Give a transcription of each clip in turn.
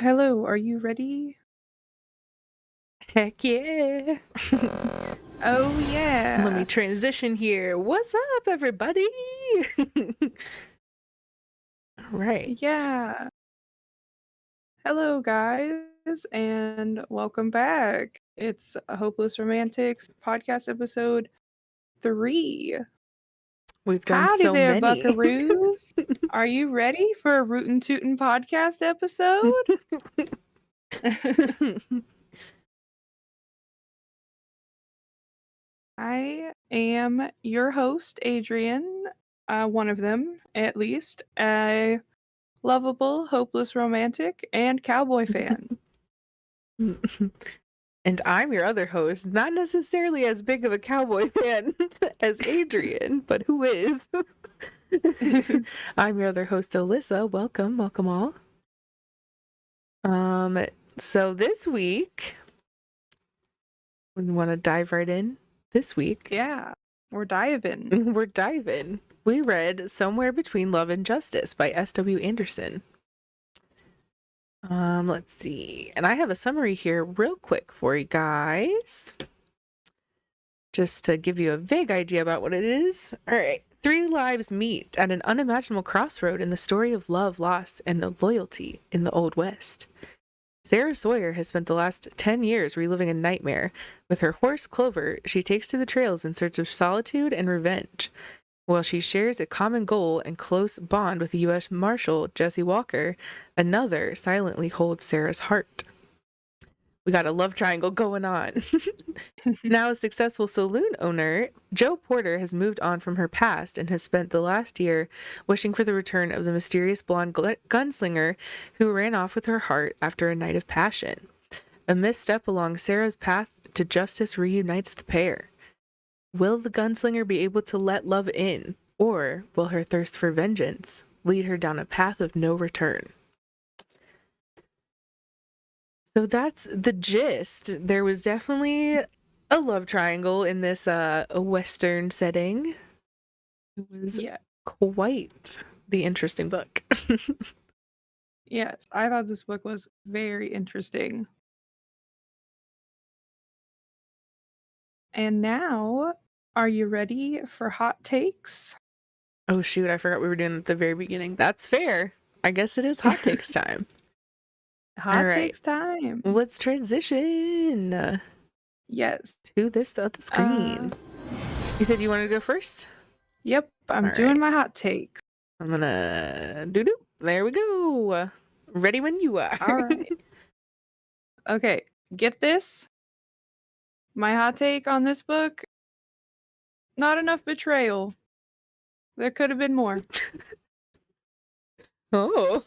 Hello, are you ready? Heck yeah. Oh, yeah. Let me transition here. What's up, everybody? Right. Yeah. Hello, guys, and welcome back. It's Hopeless Romantics podcast episode 3. We've done Howdy so there, many. buckaroos. Are you ready for a Rootin' Tootin' podcast episode? I am your host, Adrian, one of them, at least, a lovable, hopeless romantic, and cowboy fan. And I'm your other host, not necessarily as big of a cowboy fan as Adrian, but who is? I'm your other host, Alyssa. Welcome all. So this week, we want to dive right in. This week, Yeah, we're diving. We read Somewhere Between Love and Justice by S.W. Andersen. Let's see. And I have a summary here real quick for you guys, just to give you a vague idea about what it is. All right. 3 lives meet at an unimaginable crossroad in the story of love, loss, and loyalty in the Old West. Sarah Sawyer has spent the last 10 years reliving a nightmare. With her horse, Clover, she takes to the trails in search of solitude and revenge. While she shares a common goal and close bond with the U.S. Marshal, Jesse Walker, another silently holds Sarah's heart. We got a love triangle going on. Now a successful saloon owner, Jo Porter has moved on from her past and has spent the last year wishing for the return of the mysterious blonde gunslinger who ran off with her heart after a night of passion. A misstep along Sarah's path to justice reunites the pair. Will the gunslinger be able to let love in, or will her thirst for vengeance lead her down a path of no return? So that's the gist. There was definitely a love triangle in this a Western setting. It was quite the interesting book. Yes, I thought this book was very interesting. And now, are you ready for hot takes? Oh shoot, I forgot we were doing it at the very beginning. That's fair. I guess it is hot takes time. Hot takes time. Let's transition. Yes. To this other screen. You said you wanted to go first? Yep, I'm doing my hot take. I'm gonna doo-doo. There we go. Ready when you are. All right. Okay, get this. My hot take on this book, not enough betrayal. There could have been more. Oh.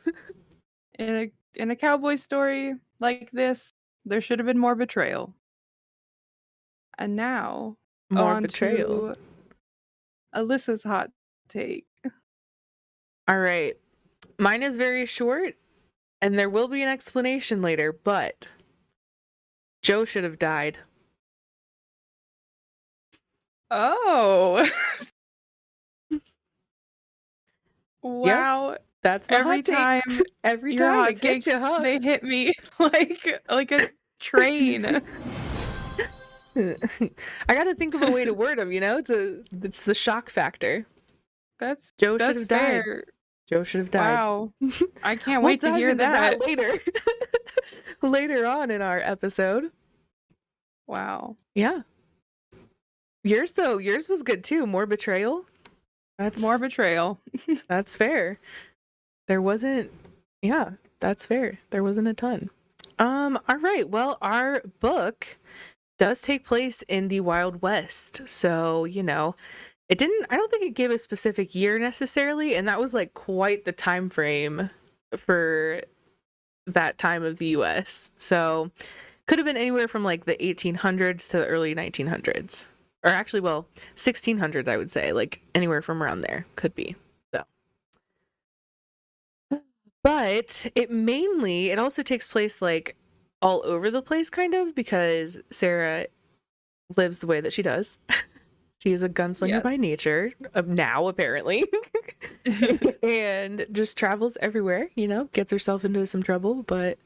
In a cowboy story like this, there should have been more betrayal. And now, More on betrayal. to Alyssa's hot take. All right. Mine is very short, and there will be an explanation later, but Joe should have died. Oh. Wow. That's my Every hot take. time Every your time hot it gets takes, you, huh? they hit me like a train. I gotta think of a way to word them, it's the shock factor. Joe should That's have died. fair. Joe should have died. Wow. I can't We'll wait to dive hear into that. later. Later on in our episode. Wow. Yeah. Yours was good too. More betrayal. More betrayal. That's fair. There wasn't, yeah, that's fair. There wasn't a ton. All right. Well, our book does take place in the Wild West. So, I don't think it gave a specific year necessarily, and that was like quite the time frame for that time of the US. So, could have been anywhere from like the 1800s to the early 1900s. Or actually, 1600s, I would say, like anywhere from around there could be. So, but it also takes place like all over the place, kind of, because Sarah lives the way that she does. She is a gunslinger by nature, now apparently, and just travels everywhere, gets herself into some trouble, but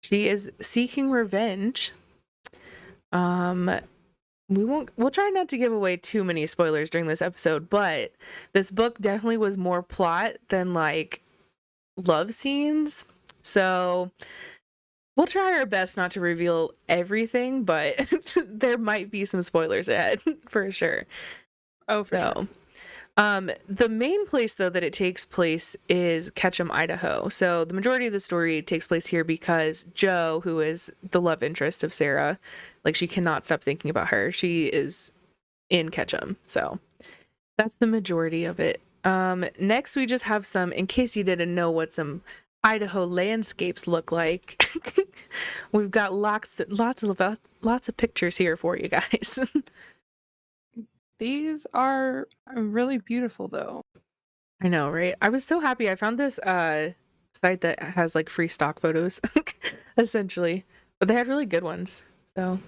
she is seeking revenge. We'll try not to give away too many spoilers during this episode, but this book definitely was more plot than like love scenes. So we'll try our best not to reveal everything, but there might be some spoilers ahead for sure. Oh, for sure. The main place, though, that it takes place is Ketchum, Idaho. So the majority of the story takes place here because Jo, who is the love interest of Sarah, like she cannot stop thinking about her. She is in Ketchum. So that's the majority of it. Next, we just have some, in case you didn't know what some Idaho landscapes look like. We've got lots of pictures here for you guys. These are really beautiful, though. I know, right? I was so happy. I found this site that has like free stock photos, essentially, but they had really good ones. So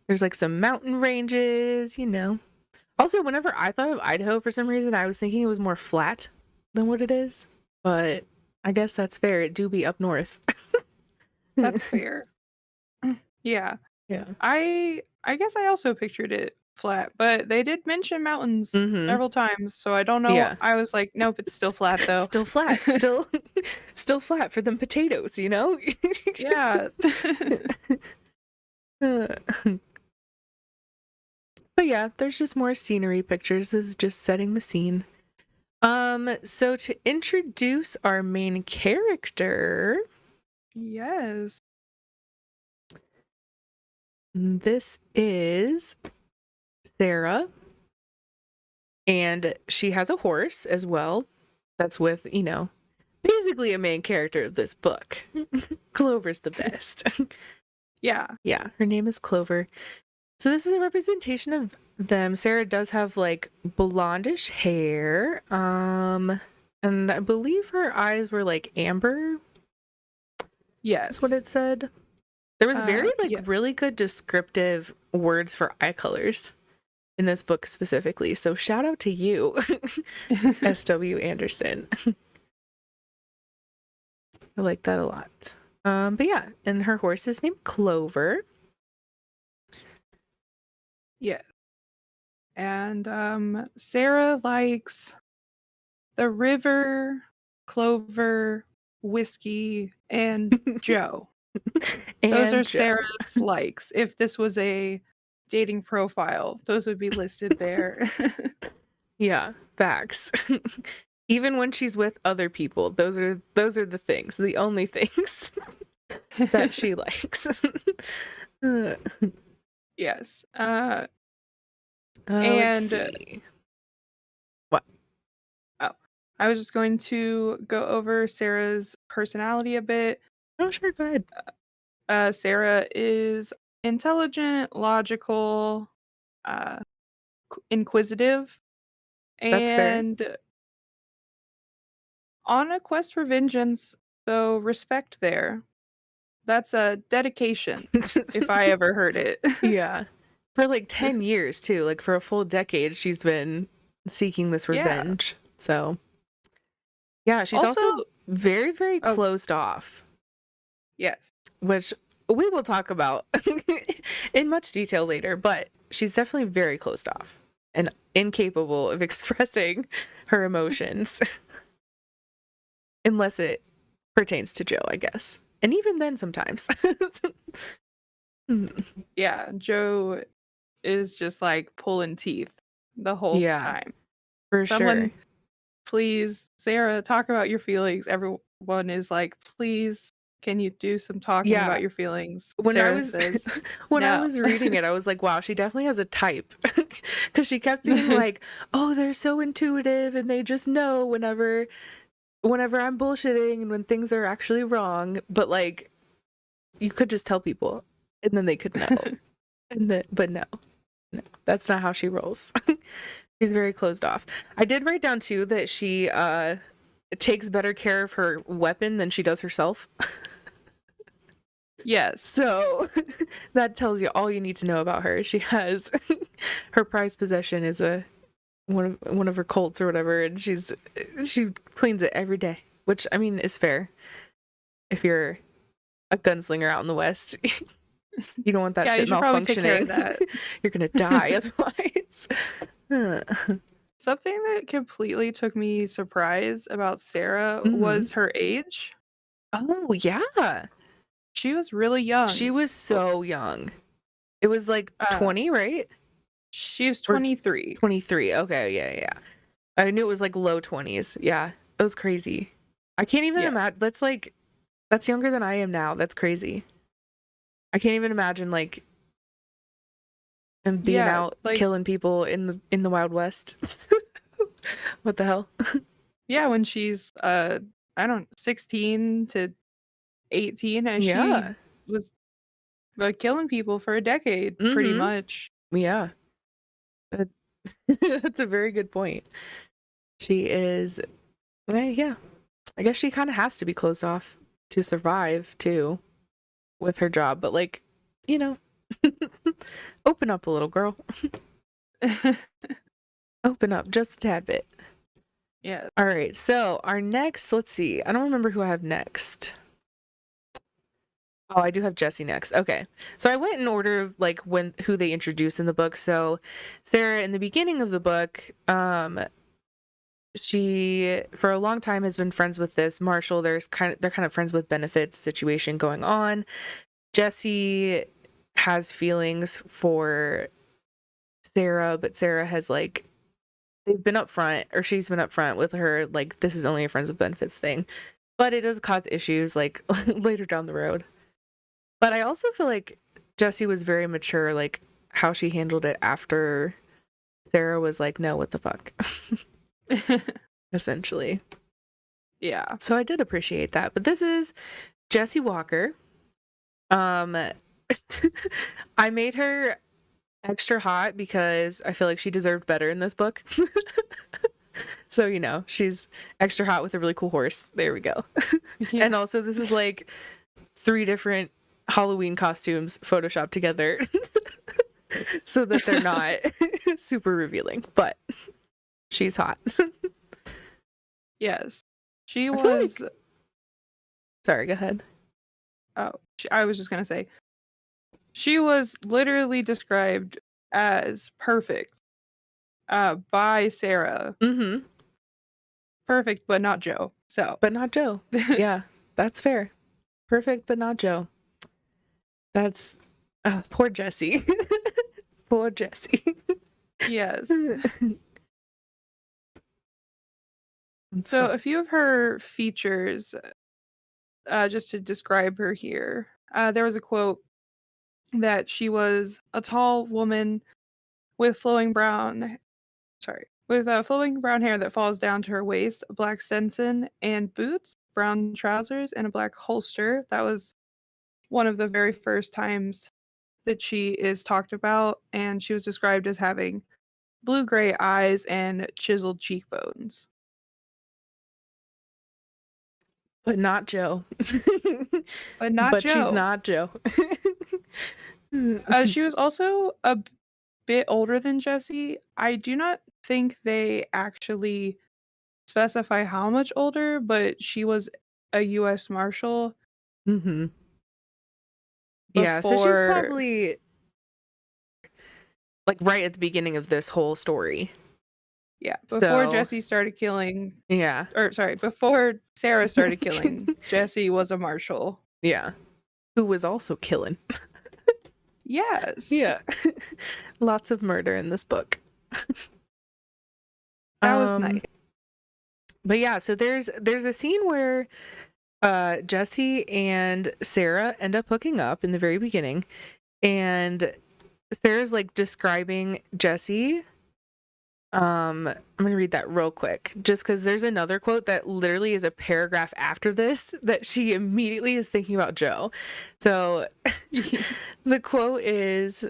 there's like some mountain ranges, Also, whenever I thought of Idaho, for some reason, I was thinking it was more flat than what it is. But I guess that's fair. It do be up north. That's fair. Yeah. Yeah. I guess I also pictured it flat, but they did mention mountains several times, so I don't know. Yeah. I was like, nope, it's still flat though. Still flat. Still flat for them potatoes, Yeah. But yeah, there's just more scenery pictures. This is just setting the scene. So to introduce our main character. Yes. This is Sarah. And she has a horse as well. That's with, basically a main character of this book. Clover's the best. Yeah. Yeah, her name is Clover. So this is a representation of them. Sarah does have like blondish hair. And I believe her eyes were like amber. Yes. That's what it said. There was very really good descriptive words for eye colors in this book specifically. So shout out to you, S.W. Andersen. I like that a lot. But yeah, and her horse is named Clover. Yes. And Sarah likes the river, Clover, whiskey, and Joe. Those are Sarah's likes. If this was a dating profile, those would be listed there. Yeah, facts. Even when she's with other people, those are the things, the only things that she likes. Yes. Let's see. What? Oh, I was just going to go over Sarah's personality a bit. Oh, sure, go ahead. Sarah is intelligent, logical, inquisitive, That's fair. and on a quest for vengeance, so respect there. That's a dedication, if I ever heard it. Yeah. For like 10 years too. Like for a full decade she's been seeking this Yeah. revenge. So, yeah, she's Also, also very, very oh, closed off, yes. which we will talk about in much detail later, but she's definitely very closed off and incapable of expressing her emotions unless it pertains to Joe, I guess. And even then sometimes. Yeah, Joe is just like pulling teeth the whole Yeah, time. for sure. Someone, please, Sarah, talk about your feelings. Everyone is like, please, can you do some talking about Yeah. your feelings? When I Sarah was says, when I no. was reading it, I was like, wow, she definitely has a type. Because she kept being like, oh, they're so intuitive and they just know whenever I'm bullshitting and when things are actually wrong. But like, you could just tell people and then they could know. But no, that's not how she rolls. She's very closed off. I did write down too that she takes better care of her weapon than she does herself. Yes. So that tells you all you need to know about her. She has her prized possession is one of her Colts or whatever, and she cleans it every day, which I mean is fair. If you're a gunslinger out in the West, you don't want that Yeah, you shit should probably take care of malfunctioning. that. You're gonna die otherwise. Something that completely took me surprise about Sarah Mhm. was her age. Oh yeah, She was really she young. was so young. It was like Uh, 20, right? she was Or 23. 23. Okay, yeah. I knew it was like low 20s. Yeah, it was crazy. I can't even Yeah. imagine. That's younger than I am now. That's crazy. I can't even imagine like and being Yeah, out like, killing people in the Wild West. What the hell? yeah, when she's I don't 16 to 18, and she Yeah. was like killing people for a decade pretty Mm-hmm. much. Yeah. That- That's a very good point. She is, yeah. I guess she kind of has to be closed off to survive too with her job, but like, you know, open up a little, girl. Open up just a tad bit. Yeah. All right. So our next, let's see. I don't remember who I have next. Oh, I do have Jesse next. Okay. So I went in order of like who they introduce in the book. So Sarah in the beginning of the book, she for a long time has been friends with this Marshall. They're kind of friends with benefits situation going on. Jesse has feelings for Sarah, but Sarah has like they've been upfront, or she's been upfront with her, like, this is only a friends with benefits thing. But it does cause issues, like, later down the road. But I also feel like Jessie was very mature, like, how she handled it after Sarah was like, no, what the fuck? Essentially. Yeah. So I did appreciate that. But this is Jessie Walker. I made her extra hot because I feel like she deserved better in this book. So, you know, she's extra hot with a really cool horse. There we go. Yeah. And also, this is like 3 different Halloween costumes photoshopped together so that they're not super revealing, but she's hot. Yes. She I feel was like... Sorry, go ahead. oh, I was just going to say she was literally described as perfect by Sarah. Mm-hmm. Perfect, but not Joe. So, But not Joe. Yeah, that's fair. Perfect, but not Joe. That's poor Jessie. Poor Jessie. yes. So, a few of her features, just to describe her here, there was a quote that she was a tall woman with flowing brown hair that falls down to her waist, a black Stetson and boots, brown trousers, and a black holster. That was one of the very first times that she is talked about, and she was described as having blue-gray eyes, and chiseled cheekbones. But not Joe. But not But she's Joe. not Joe. She was also a bit older than Jesse. I do not think they actually specify how much older, but she was a US Marshal hmm Yeah, so she's before, probably like right at the beginning of this whole story. yeah, before So, Jesse started killing, yeah. or sorry, before Sarah started killing, Jesse was a Marshal. Yeah. Who was also killing. Yes, Yeah. Lots of murder in this book. that was nice. But yeah, so there's a scene where Jesse and Sarah end up hooking up in the very beginning, and Sarah's like describing Jesse. I'm gonna read that real quick just because there's another quote that literally is a paragraph after this that she immediately is thinking about Joe. So the quote is,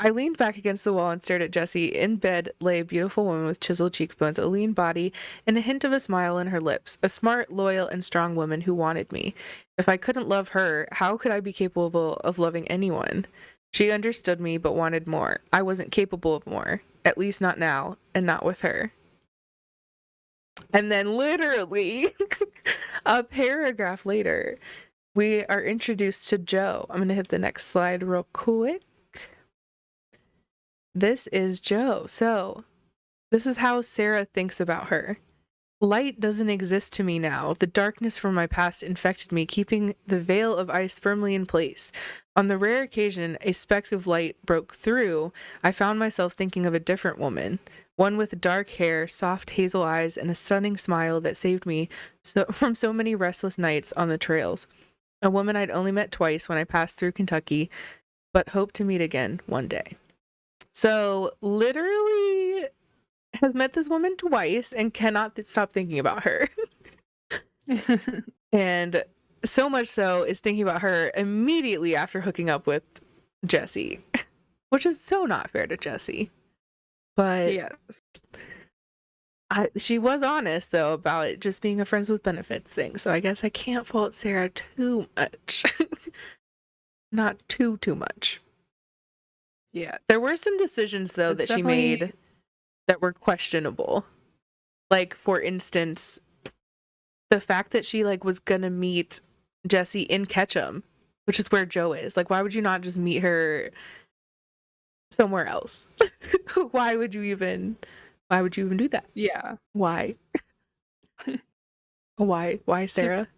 I leaned back against the wall and stared at Jessie. In bed lay a beautiful woman with chiseled cheekbones, a lean body, and a hint of a smile in her lips. A smart, loyal, and strong woman who wanted me. If I couldn't love her, how could I be capable of loving anyone? She understood me, but wanted more. I wasn't capable of more. At least not now, and not with her. And then literally, a paragraph later, we are introduced to Joe. I'm going to hit the next slide real quick. This is Joe. So, this is how Sarah thinks about her. Light doesn't exist to me now. The darkness from my past infected me, keeping the veil of ice firmly in place. On the rare occasion a speck of light broke through, I found myself thinking of a different woman. One with dark hair, soft hazel eyes, and a stunning smile that saved me from so many restless nights on the trails. A woman I'd only met twice when I passed through Kentucky, but hoped to meet again one day. So, literally has met this woman twice and cannot stop thinking about her. And so much so is thinking about her immediately after hooking up with Jesse, which is so not fair to Jesse. But Yes. she was honest, though, about it just being a friends with benefits thing. So I guess I can't fault Sarah too much. Not too much. Yeah. There were some decisions, though, that she made that were questionable. Like, for instance, the fact that she, like, was gonna meet Jesse in Ketchum, which is where Joe is. Like, why would you not just meet her somewhere else? Why would you even do that? Yeah. Why? Why, Sarah?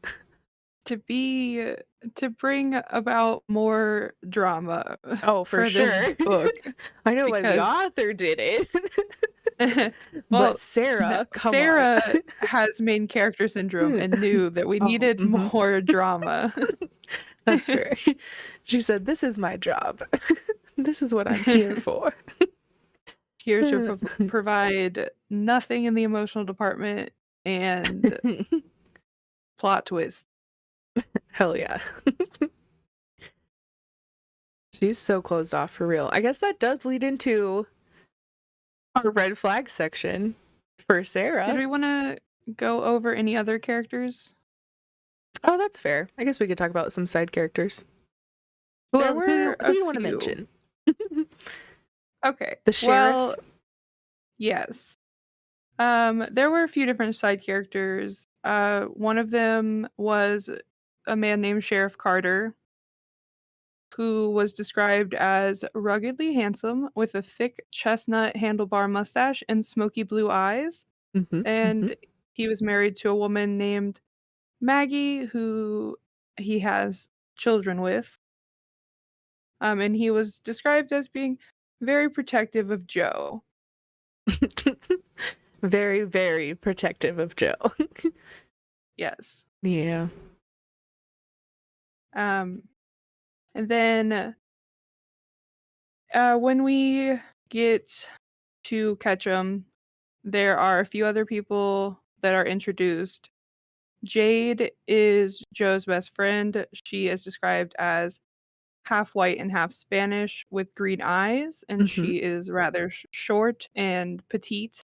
To bring about more drama. Oh, for this sure. book. I know why the Because author did it. well, But Sarah, come on. Sarah has main character syndrome and knew that we needed more drama. That's fair. She said, "This is my job. This is what I'm here for." Here to provide nothing in the emotional department and plot twist. Hell yeah. She's so closed off for real. I guess that does lead into our red flag section for Sarah. Did we want to go over any other characters? Oh, that's fair. I guess we could talk about some side characters. Who do you want to mention? Okay. The sheriff? Well, yes. There were a few different side characters. One of them was a man named Sheriff Carter, who was described as ruggedly handsome with a thick chestnut handlebar mustache and smoky blue eyes. And he was married to a woman named Maggie, who he has children with. And he was described as being very protective of Joe. Very, very protective of Joe. Yes. Yeah. And then when we get to Ketchum, there are a few other people that are introduced. Jade is Joe's best friend. She is described as half white and half Spanish with green eyes, and Mm-hmm. she is rather short and petite.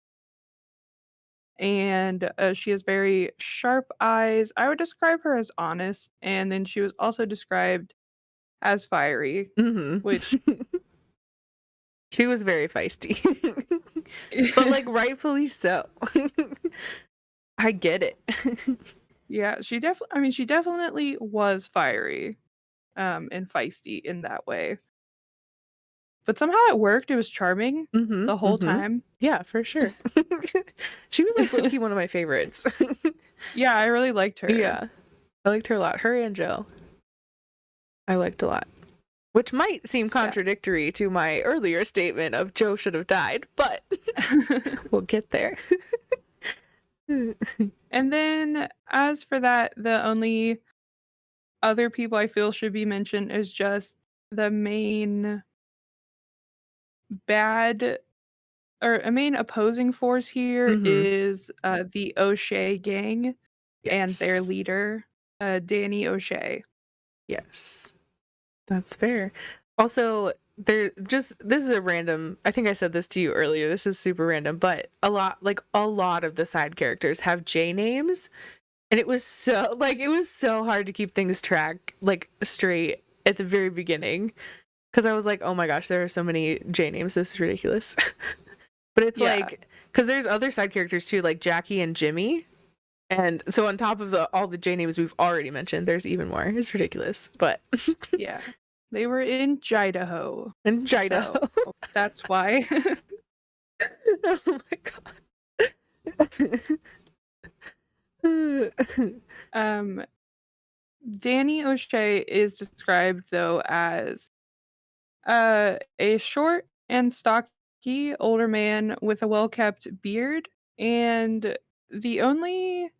And she has very sharp eyes. I would describe her as honest, and then she was also described as fiery, which Mm-hmm. She was very feisty. But like rightfully so. I get it. yeah, she definitely was fiery and feisty in that way. But somehow it worked. It was charming Mm-hmm. the whole Mm-hmm. time. Yeah, for sure. She was like low-key one of my favorites. Yeah, I really liked her. Yeah. I liked her a lot. Her and Joe. I liked a lot. Which might seem Yeah. contradictory to my earlier statement of Joe should have died, but we'll get there. And then as for that, the only other people I feel should be mentioned is just the main bad or a main opposing force here Mm-hmm. is the O'Shea gang and their Yes. leader, Danny O'Shea. Yes. That's fair. Also, this is a random, I think I said this to you earlier. This is super random, but a lot of the side characters have J names, and it was so hard to keep things straight at the very beginning because I was like, "Oh my gosh, there are so many J names. This is ridiculous." But it's Yeah. like cuz there's other side characters too, like Jackie and Jimmy. And so on top of all the J names we've already mentioned, there's even more. It's ridiculous. But Yeah. They were in Idaho. and So Jida. that's why. Oh my god. um Danny O'Shea is described though as a short and stocky older man with a well-kept beard, and the only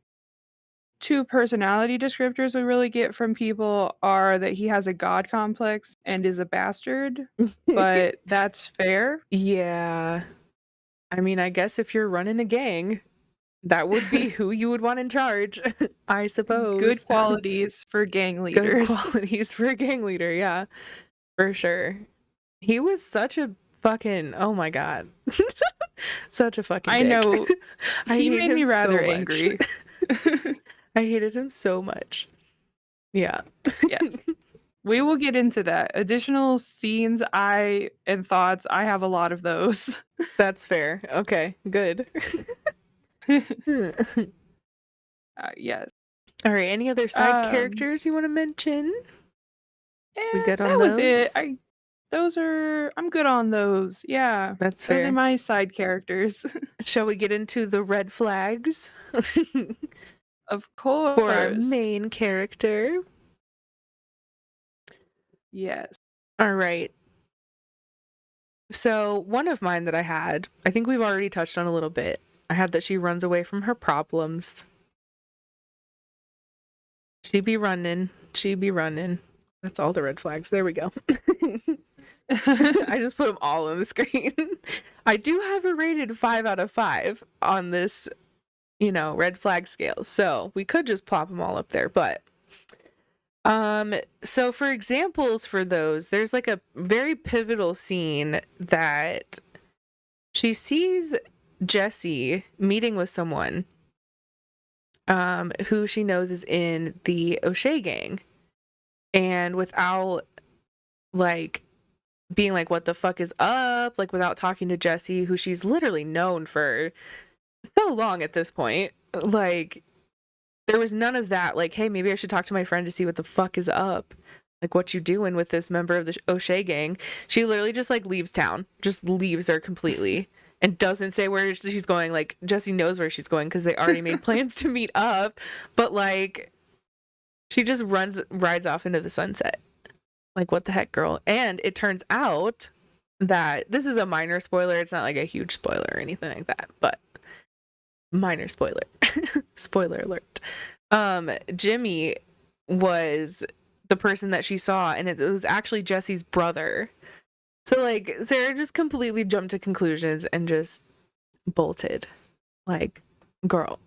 two personality descriptors we really get from people are that he has a god complex and is a bastard, but that's fair. Yeah. I mean, I guess if you're running a gang, that would be who you would want in charge, I Good suppose. qualities for gang Good leaders. qualities for a gang leader, yeah. For sure. He was such a fucking, oh my god. Such a fucking I dick. know. I He hate made him me rather so much. angry. I hated him so much. Yeah. Yes. We will get into that. Additional scenes and thoughts, I have a lot of those. That's fair. Okay, good. Yes. All right, any other side Um, characters you want to mention? We good on that was it. those? I'm good on those. Yeah. That's Those are fair. my side characters. Shall we get into the red flags Of for our course. main character? Yes. All right. So, one of mine that I had, I think we've already touched on a little bit. I had that she runs away from her problems. She be running. She be running. That's all the red flags. There we go. I just put them all on the screen. I do have a rated 5 out of 5 on this, red flag scale. So we could just plop them all up there. But, so for examples for those, there's like a very pivotal scene that she sees Jesse meeting with someone, who she knows is in the O'Shea gang. And without, being like, what the fuck is up? Without talking to Jesse, who she's literally known for so long at this point. There was none of that. Hey, maybe I should talk to my friend to see what the fuck is up. What you doing with this member of the O'Shea gang? She literally just, leaves town. Just leaves her completely. And doesn't say where she's going. Jesse knows where she's going because they already made plans to meet up. But, she just rides off into the sunset. What the heck, girl? And it turns out that this is a minor spoiler. It's not a huge spoiler or anything like that, but minor spoiler. Spoiler alert. Jimmy was the person that she saw, and it was actually Jesse's brother. So, Sarah just completely jumped to conclusions and just bolted. Girl,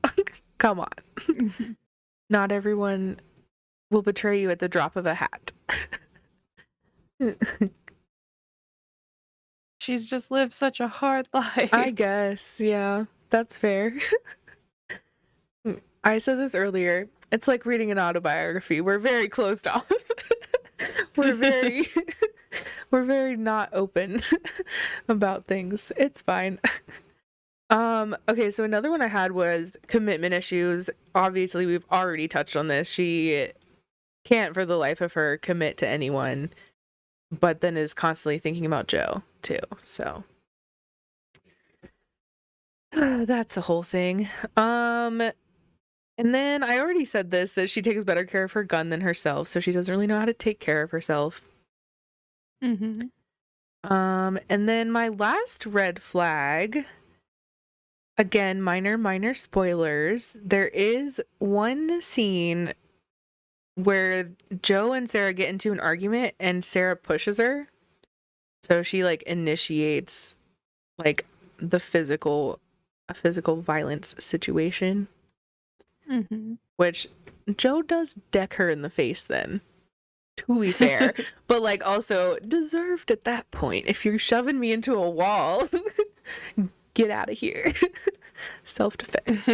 come on. Not everyone will betray you at the drop of a hat. She's just lived such a hard I life. guess, yeah, that's fair. I said this earlier. It's like reading an autobiography. We're very closed off. We're very we're very not open about things. It's fine. Okay, so another one I had was commitment issues. Obviously, we've already touched on this. She can't for the life of her commit to anyone, but then is constantly thinking about Joe too. So that's a whole thing. And then I already said this, that she takes better care of her gun than herself, so she doesn't really know how to take care of herself. Mm-hmm. And then my last red flag, again, minor spoilers. There is one scene where Joe and Sarah get into an argument and Sarah pushes her. So she like initiates like a physical violence situation, Mm-hmm. which Joe does deck her in the face then, to be fair, but like also deserved at that point. If you're shoving me into a wall, get out of here. Self-defense.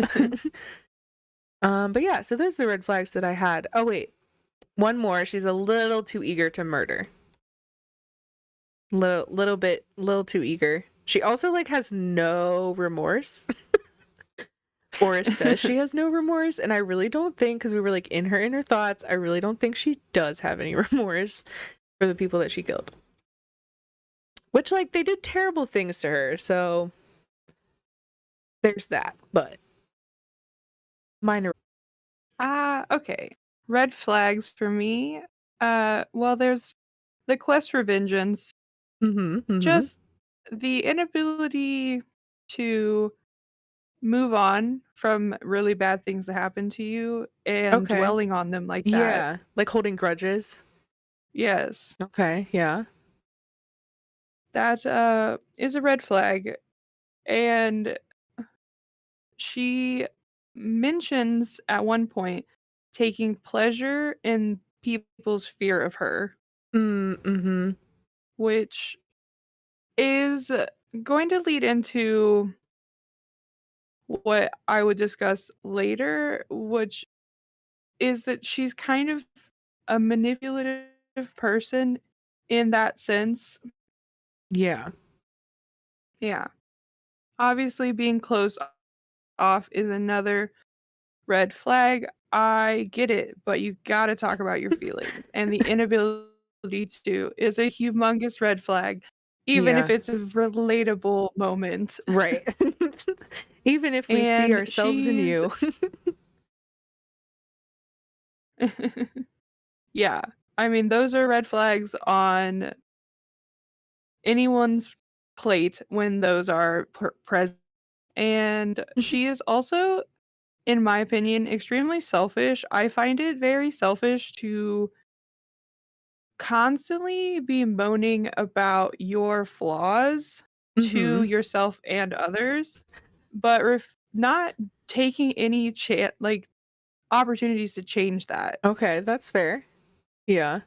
But yeah, so there's the red flags that I had. Oh wait, one more. She's a little too eager to murder. Little too eager. She also like has no remorse. Or says she has no remorse, and I really don't think, because we were like in her inner thoughts, I really don't think she does have any remorse for the people that she killed. Which, like, they did terrible things to her, so there's that, but minor. Okay. Red flags for me. Well, there's the quest for vengeance. Just the inability to move on from really bad things that happen to you and Okay. dwelling on them like that. Yeah, like holding grudges. Yes. Okay, yeah. That is a red flag. And she mentions at one point taking pleasure in people's fear of her, Mm-hmm. which is going to lead into what I would discuss later, which is that she's kind of a manipulative person in that sense. Yeah. Yeah. Obviously, being closed off is another red flag. I get it, but you gotta talk about your feelings. And the inability to is a humongous red flag, even if Yeah. it's a relatable moment. Right. Even if we see And ourselves in you. yeah. I mean, those are red flags on anyone's plate when those are present. And she is also, in my opinion, extremely selfish. I find it very selfish to constantly be moaning about your flaws to Mm-hmm. yourself and others, but not taking any like opportunities to change that. Okay, that's fair. Yeah.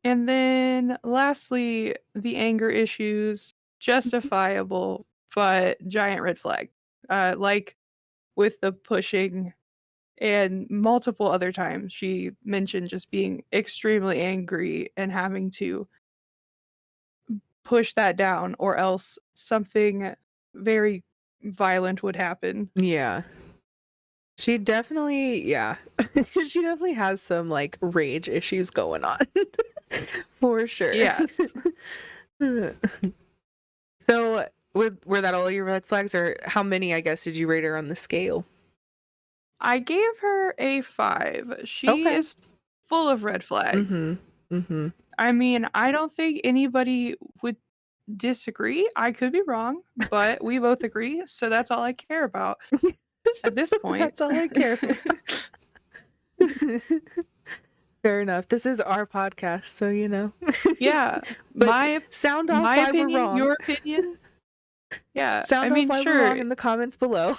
And then lastly, the anger issues, justifiable, but giant red flag. Like with the pushing and multiple other times she mentioned just being extremely angry and having to push that down or else something very violent would happen. Yeah. She definitely, yeah. She definitely has some like rage issues going on. For sure. Yes. So, were that all your red flags, or how many, I guess, did you rate her on the scale? I gave her a 5. She Okay. is full of red flags. Mm-hmm. Mm-hmm. I mean, I don't think anybody would disagree. I could be wrong, but we both agree, so that's all I care about at this point. That's all I care about. Fair enough. This is our podcast, so you know. Yeah. But sound off My why we're opinion, wrong. your opinion. Yeah. Sound I off mean, why we're sure. wrong in the comments below.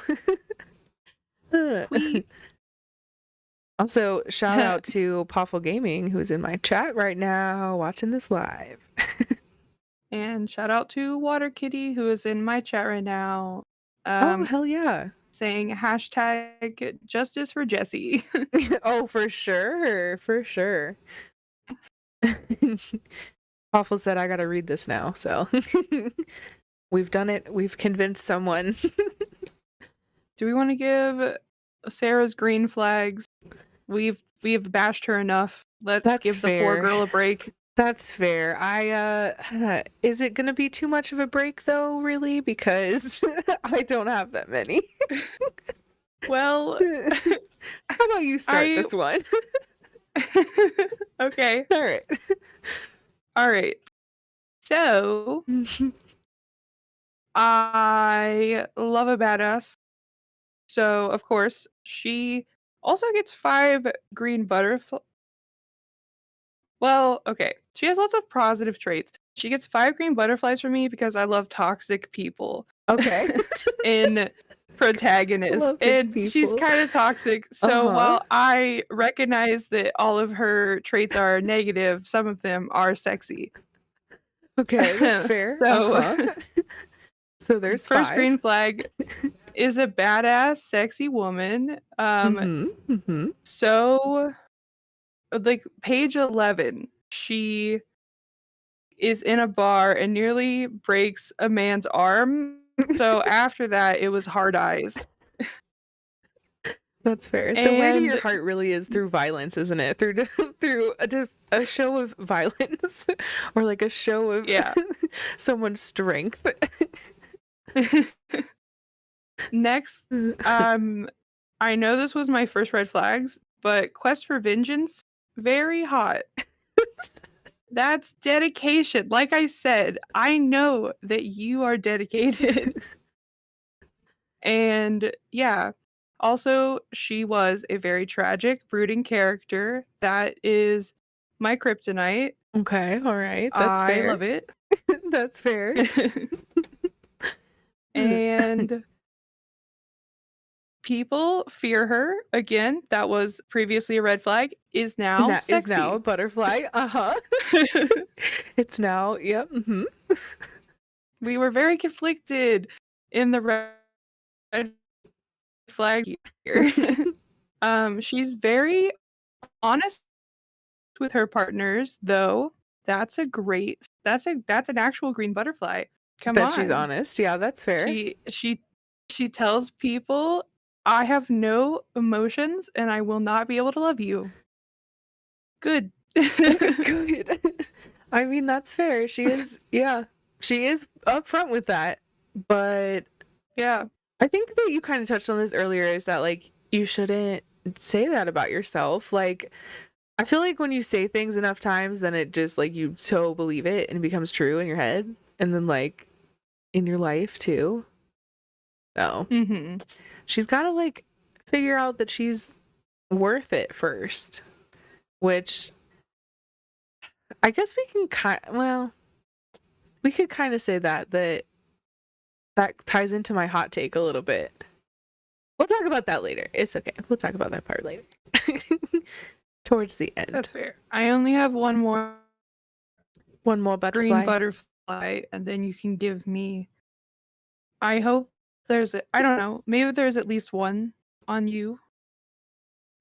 We Also, shout out to Pawful Gaming, who's in my chat right now watching this live. And shout out to Water Kitty, who is in my chat right now, Oh, hell yeah. saying hashtag justice for Jesse. Oh, for sure. For sure. Pawful said, I gotta read this now, so we've done it. We've convinced someone. Do we want to give Sarah's green flags? We've bashed her enough. Let's That's give the poor fair. girl a break. That's fair. Is it gonna be too much of a break though, really? Because I don't have that many. Well, how about you start this one? Okay. All right. All right. So, I love a badass. So, of course, she also gets 5 green butterflies. Well, okay. She has lots of positive traits. She gets 5 green butterflies from me because I love toxic people. Okay. In protagonist. And she's kind of toxic. So while I recognize that all of her traits are negative, some of them are sexy. Okay, that's fair. So there's first 5. green flag is a badass, sexy woman. So like page 11, she is in a bar and nearly breaks a man's arm. So after that, it was hard eyes. That's fair. The way to your heart really is through violence, isn't it? Through a show of violence, or like a show of someone's strength. Next, I know this was my first red flags, but quest for vengeance, very hot. That's dedication. Like I said, I know that you are dedicated. And yeah, also she was a very tragic, brooding character. That is my kryptonite. Okay, all right. That's fair. I love it. That's fair. And people fear her. Again, that was previously a red flag, is now sexy. Is now a butterfly. It's now, yep. We were very conflicted in the red flag here. She's very honest with her partners, though. That's an actual green butterfly. Come on. That she's honest. Yeah, that's fair. She tells people, I have no emotions and I will not be able to love you. Good. Good. I mean, that's fair. She is, she is upfront with that. But yeah, I think that you kind of touched on this earlier, is that like you shouldn't say that about yourself. Like, I feel like when you say things enough times, then it just like you so believe it and it becomes true in your head, and then like in your life too. So she's got to like figure out that she's worth it first, which I guess we can we could kind of say that ties into my hot take a little bit. We'll talk about that later. It's okay. We'll talk about that part later. Towards the end. That's fair. I only have one more butterfly. Green butterfly, and then you can give me. I hope there's I don't know. Maybe there's at least one on you.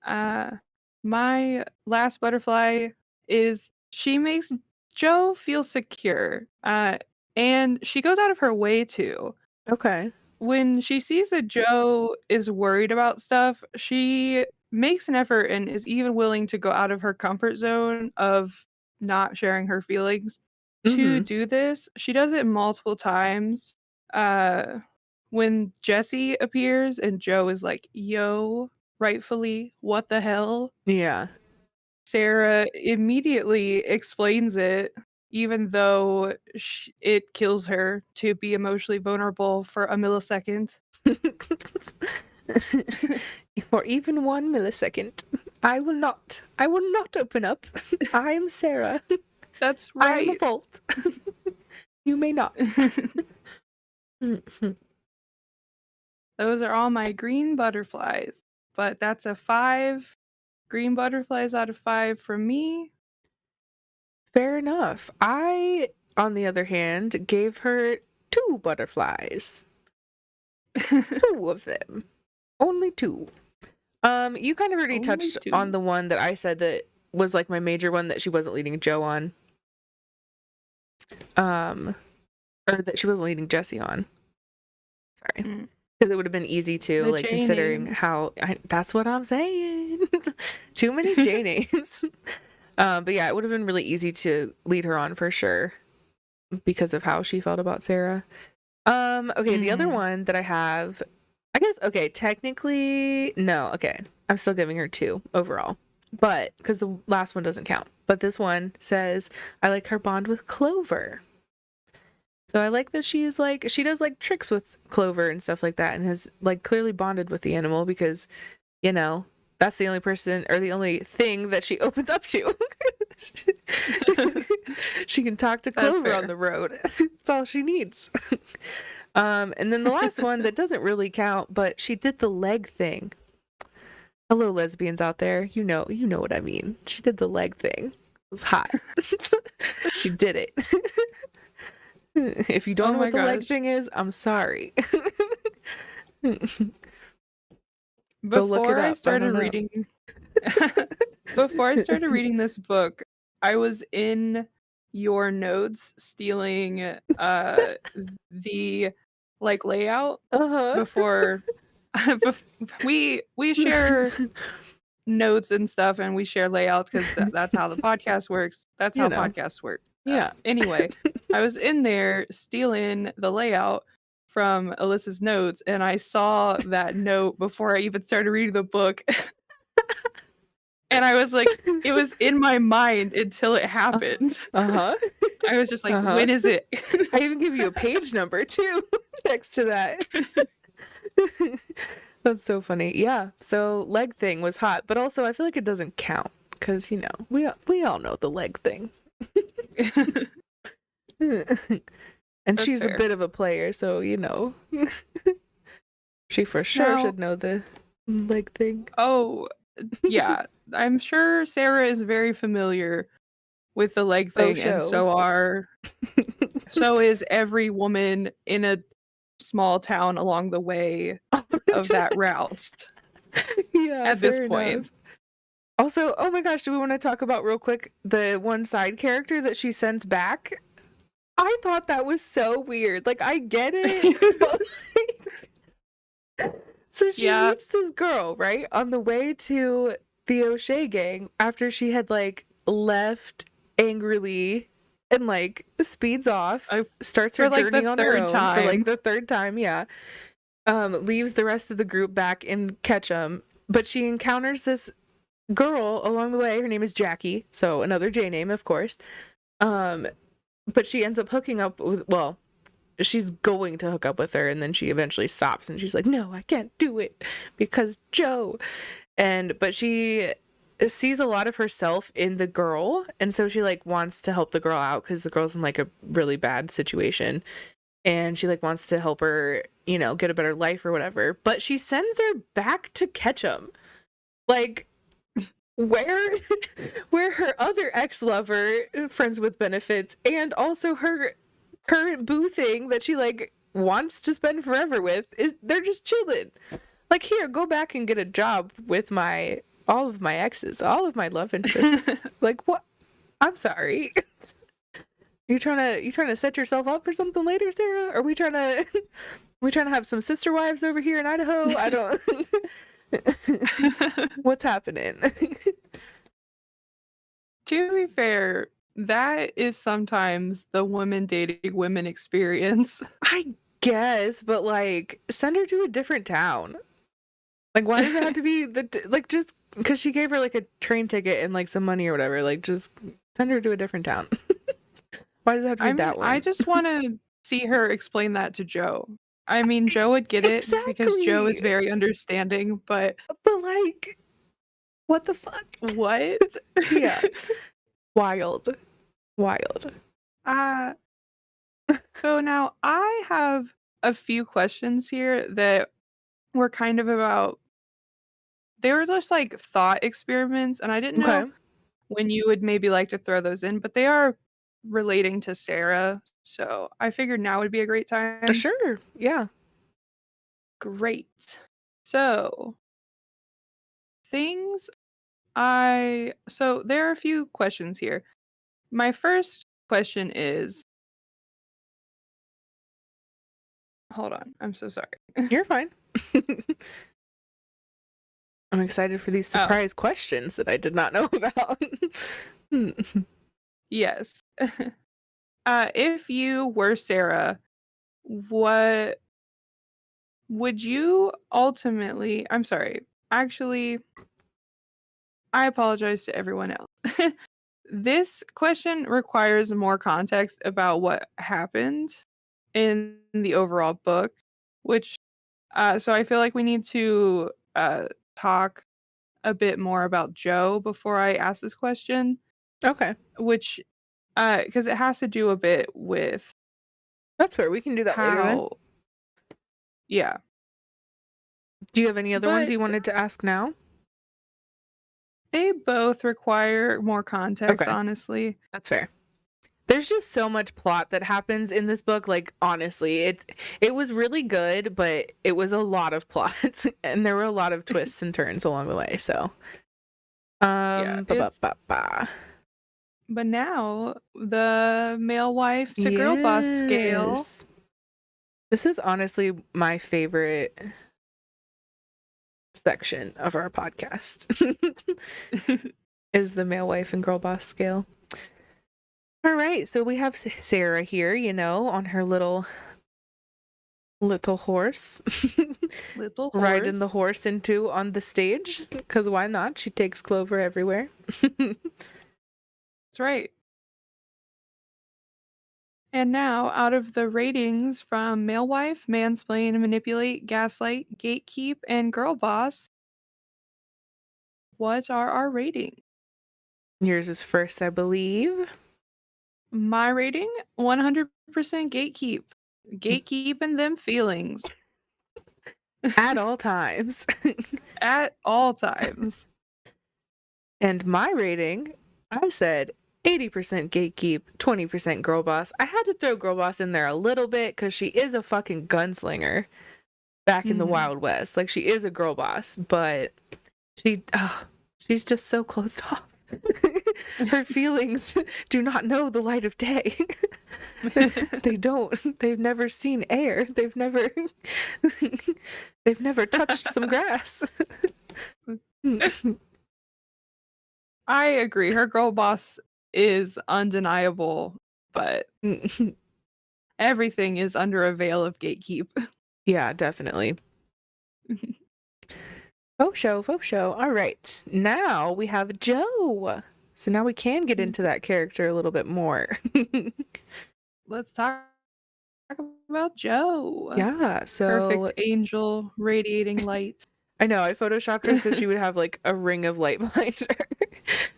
My last butterfly is she makes Joe feel secure. And she goes out of her way to. Okay. When she sees that Joe is worried about stuff, she makes an effort and is even willing to go out of her comfort zone of not sharing her feelings to do this. She does it multiple times. When Jesse appears and Joe is like, yo, rightfully, what the hell? Yeah. Sarah immediately explains it, even though it kills her to be emotionally vulnerable for a millisecond. For even 1 millisecond. I will not open up. I am Sarah. That's right. I am the fault. You may not. Those are all my green butterflies, but that's a 5 green butterflies out of 5 from me. Fair enough. I, on the other hand, gave her 2 butterflies. 2 of them. Only 2. You kind of already Only touched on 2. the one that I said that was like my major one that she wasn't leading Joe on. Or that she wasn't leading Jesse on. Sorry. Mm. Because it would have been easy to, The like, J considering names. how... that's what I'm saying. Too many J names. But yeah, it would have been really easy to lead her on for sure. Because of how she felt about Sarah. Okay, the other one that I have... I guess, okay, technically... No, okay. I'm still giving her 2 overall. But, because the last one doesn't count. But this one says, I like her bond with Clover. So I like that she's like, she does like tricks with Clover and stuff like that and has like clearly bonded with the animal because, you know, that's the only person or the only thing that she opens up to. She can talk to Clover on the road. That's all she needs. And then the last one that doesn't really count, but she did the leg thing. Hello, lesbians out there. You know what I mean. She did the leg thing. It was hot. She did it. If you don't know what the leg thing is, I'm sorry. Before I started reading this book, I was in your notes stealing the like layout before we share notes and stuff and we share layouts because that's how the podcast works. That's how podcasts work. Yeah. Anyway, I was in there stealing the layout from Alyssa's notes and I saw that note before I even started reading the book. And I was like, it was in my mind until it happened. I was just like, when is it? I even give you a page number too next to that. That's so funny. Yeah. So leg thing was hot, but also I feel like it doesn't count because, you know, we all know the leg thing. And That's she's fair. a bit of a player, so, you know. She for sure should know the leg thing. Oh, yeah. I'm sure Sarah is very familiar with the leg thing, and so is every woman in a small town along the way of that route. Yeah, at this point. Also, oh my gosh, do we want to talk about real quick the one side character that she sends back? I thought that was so weird. Like, I get it. So she meets this girl, right, on the way to the O'Shea gang after she had, like, left angrily and, like, speeds off, starts her journey on her own for, like, the 3rd time, yeah. Leaves the rest of the group back in Ketchum, but she encounters this girl along the way. Her name is Jackie, so another J name, of course. But she ends up hooking up with, well, she's going to hook up with her, and then she eventually stops, and she's like, no, I can't do it, because Joe. But she sees a lot of herself in the girl, and so she, like, wants to help the girl out, because the girl's in, like, a really bad situation, and she, like, wants to help her, you know, get a better life or whatever, but she sends her back to Ketchum. Like, where her other ex-lover, friends with benefits, and also her current boo thing that she, like, wants to spend forever with, they're just chilling. Like, here, go back and get a job with all of my exes, all of my love interests. Like, what? I'm sorry. You trying to set yourself up for something later, Sarah? Are we trying to have some sister wives over here in Idaho? I don't. What's happening? To be fair, that is sometimes the women dating women experience. I guess, but, like, send her to a different town. Like, why does it have to be like, just because she gave her, like, a train ticket and, like, some money or whatever, like, just send her to a different town. Why does it have to be that one? I just want to see her explain that to Joe. I mean, Joe would get it because Joe is very understanding, but like, what the fuck? What? Yeah. Wild. So now I have a few questions here that were kind of about they were just like thought experiments, and I didn't Okay. know when you would maybe like to throw those in, but they are relating to Sarah, so I figured now would be a great time. Sure. Yeah. Great. So, things so there are a few questions here. My first question is, hold on, I'm so sorry. You're fine. I'm excited for these Oh, surprise questions that I did not know about. yes. If you were Sarah, what would you ultimately I'm sorry. Actually, I apologize to everyone else. This question requires more context about what happened in the overall book, which so I feel like we need to talk a bit more about Joe before I ask this question, Okay. which because it has to do a bit with That's fair. We can do that later then. how yeah. Do you have any other ones you But wanted to ask now? they both require more context, Okay. honestly. That's fair. There's just so much plot that happens in this book. Like, honestly, it was really good, but it was a lot of plot. And there were a lot of twists and turns along the way. So, Yeah, ba ba it's ba ba. but now the male wife to girl boss scale. Yes. This is honestly my favorite section of our podcast. Is the male wife and girl boss scale. All right, so we have Sarah here, on her little horse, Little riding the horse. horse on the stage, because why not? She takes Clover everywhere. That's right. And now, out of the ratings from male wife, mansplain, manipulate, gaslight, gatekeep, and girl boss, what are our ratings? Yours is first, I believe. My rating 100% gatekeep. Gatekeeping them feelings At all times. at all times. And my rating, I said 80% gatekeep, 20% girl boss. I had to throw girl boss in there a little bit because she is a fucking gunslinger back in the Mhm. Wild West. Like, she is a girl boss, but she's just so closed off. Her feelings do not know the light of day. They don't. They've never seen air. They've never touched some grass. I agree. Her girl boss is undeniable, but everything is under a veil of gatekeep. Yeah, definitely. Faux show, faux show. All right. Now we have Joe. So now we can get into that character a little bit more. Let's talk about Joe. Yeah, so Perfect angel radiating light. I know I photoshopped her so she would have like a ring of light behind her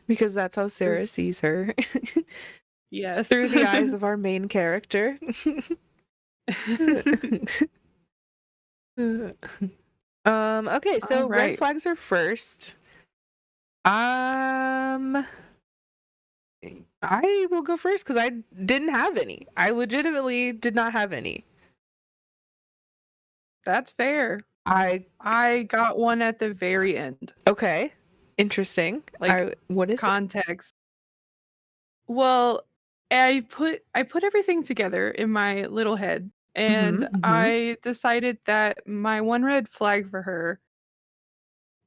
because that's how Sarah This sees her yes. through the eyes of our main character. Okay, All so red right. flags are first. I will go first because I didn't have any. I legitimately did not have any. That's fair. I I got one at the very end. Okay, interesting. Like What is it? context. Well, I put everything together in my little head, Mm-hmm, and mm-hmm. I decided that my one red flag for her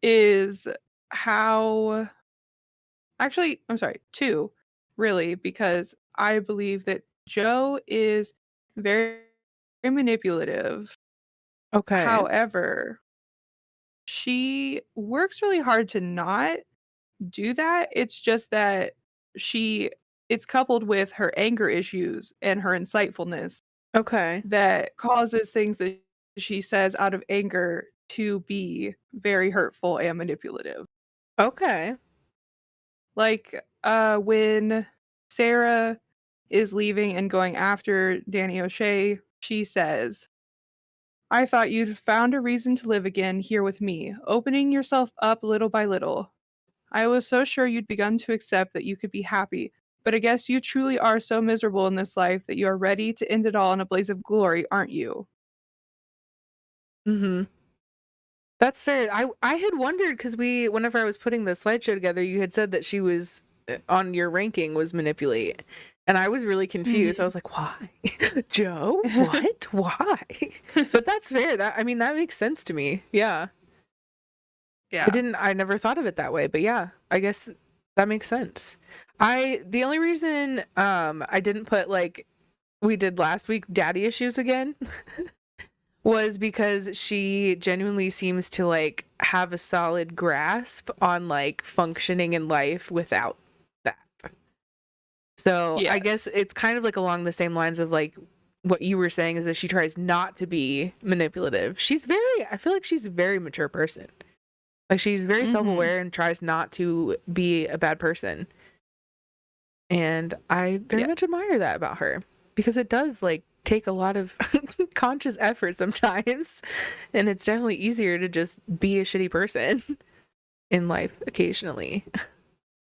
is how actually, I'm sorry, two, really, because I believe that Joe is very, very manipulative. Okay, However, she works really hard to not do that. It's just that she it's coupled with her anger issues and her insightfulness okay, that causes things that she says out of anger to be very hurtful and manipulative. okay, Like when Sarah is leaving and going after Danny O'Shea, she says, I thought you'd found a reason to live again here with me, opening yourself up little by little. I was so sure you'd begun to accept that you could be happy, but I guess you truly are so miserable in this life that you are ready to end it all in a blaze of glory, aren't you? Mhm. That's fair. I had wondered because whenever I was putting the slideshow together, you had said that she was on your ranking was manipulate, and I was really confused. I Mhm. was like, "Why, Joe? What? Why?" But that's fair. I mean, that makes sense to me. Yeah, Yeah. I never thought of it that way, but yeah, I guess that makes sense. The only reason I didn't put like we did last week, daddy issues again. Was because she genuinely seems to like have a solid grasp on like functioning in life without that. So I guess Yes. it's kind of like along the same lines of like what you were saying is that she tries not to be manipulative. I feel like she's a very mature person. Like she's very Mhm. self-aware and tries not to be a bad person. And I very much Yes. admire that about her because it does like take a lot of conscious effort sometimes. And it's definitely easier to just be a shitty person in life occasionally.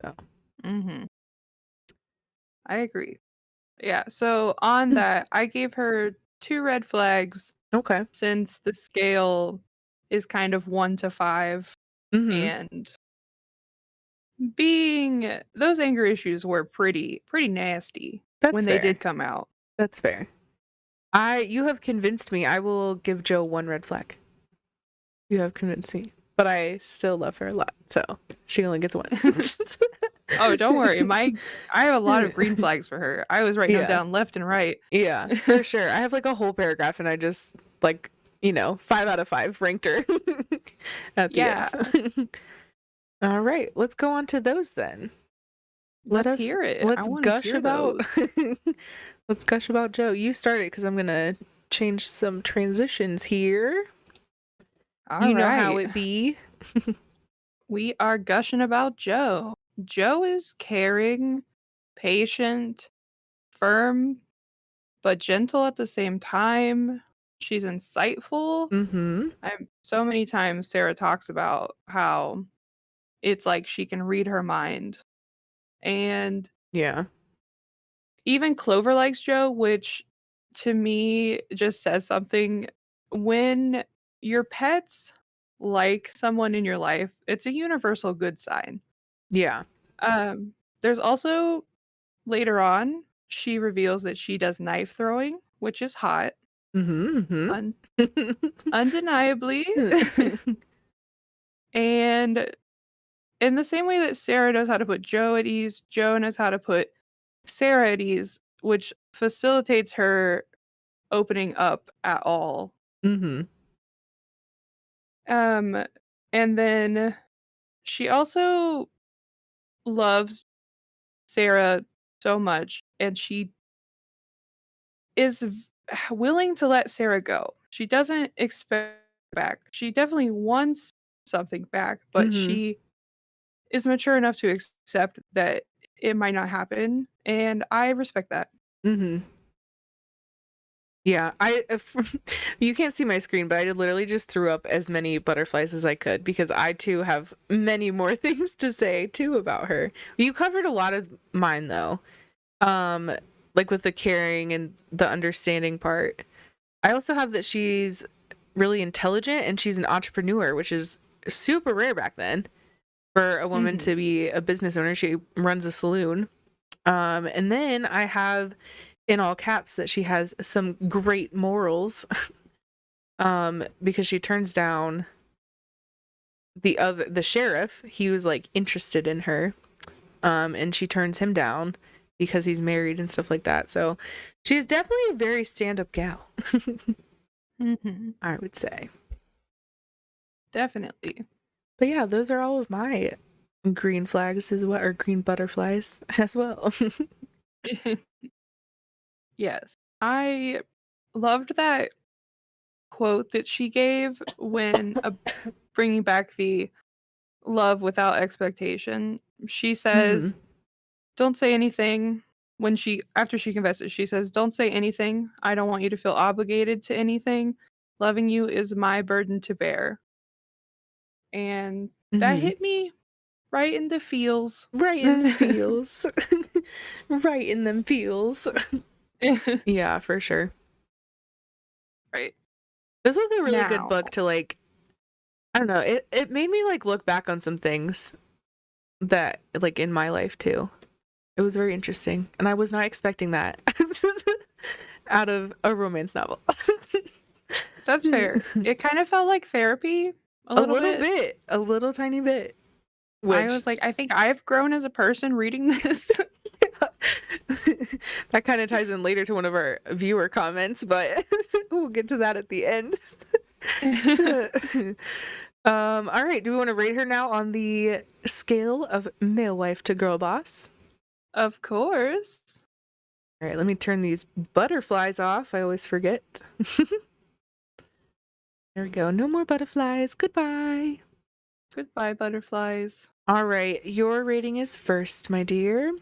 So, Mhm. I agree. Yeah, so on that, I gave her 2 red flags okay. since the scale is kind of 1 to 5, Mm-hmm. and being those anger issues were pretty nasty That's when they fair. did come out. That's fair. You have convinced me. I will give Joe one red flag. You have convinced me. But I still love her a lot. So she only gets one. Oh, don't worry, I have a lot of green flags for her. I was writing them Yeah. down left and right. Yeah, for sure. I have like a whole paragraph and I just like, 5 out of 5 ranked her at the end. Yeah, So. All right, let's go on to those then. let's hear it. I Let's wanna gush hear about those. let's gush about Joe. You started because I'm gonna change some transitions here. You know how Alright. it be. We are gushing about Joe. Joe is caring, patient, firm, but gentle at the same time. She's insightful. Mm-hmm. So many times Sarah talks about how it's like she can read her mind. And Yeah. even Clover likes Joe, which to me just says something. When your pets like someone in your life, it's a universal good sign. Yeah. There's also later on, she reveals that she does knife throwing, which is hot, Mm-hmm. un- Mm-hmm. undeniably. And in the same way that Sarah knows how to put Joe at ease, Joe knows how to put Sarah at ease, which facilitates her opening up at all. Mm-hmm. Um, and then she also loves Sarah so much, and she is willing to let Sarah go. She doesn't expect back. She definitely wants something back, but Mm-hmm. she is mature enough to accept that it might not happen, and I respect that. Mm-hmm. Yeah, you can't see my screen, but I literally just threw up as many butterflies as I could because I too have many more things to say too about her. You covered a lot of mine though. Um, like with the caring and the understanding part. I also have that she's really intelligent and she's an entrepreneur, which is super rare back then for a woman Mhm. to be a business owner. She runs a saloon. And then I have in all caps that she has some great morals because she turns down the sheriff. He was like interested in her, and she turns him down because he's married and stuff like that. So she's definitely a very stand-up gal. Mhm. I would say. Definitely. But yeah, those are all of my green flags as well, or green butterflies as well. Yes. I loved that quote that she gave when bringing back the love without expectation. She Hmm. says, "Don't say anything." When she after she confesses, she says, "Don't say anything. I don't want you to feel obligated to anything. Loving you is my burden to bear. And that Mm-hmm. hit me right in the feels. Right in the feels. Right in them feels. Yeah, for sure. Right. This was a really good Now, book to like, I don't know, it made me like look back on some things that like in my life too. It was very interesting, and I was not expecting that out of a romance novel. that's fair. It kind of felt like therapy a A little little bit. bit, a little tiny bit. I Which was like, I think I've grown as a person reading this. that kind of ties in later to one of our viewer comments, but we'll get to that at the end. All right, do we want to rate her now on the scale of male wife to girl boss? Of course. All right, let me turn these butterflies off. I always forget. There we go. No more butterflies. Goodbye. Goodbye, butterflies. All right, your rating is first, my dear.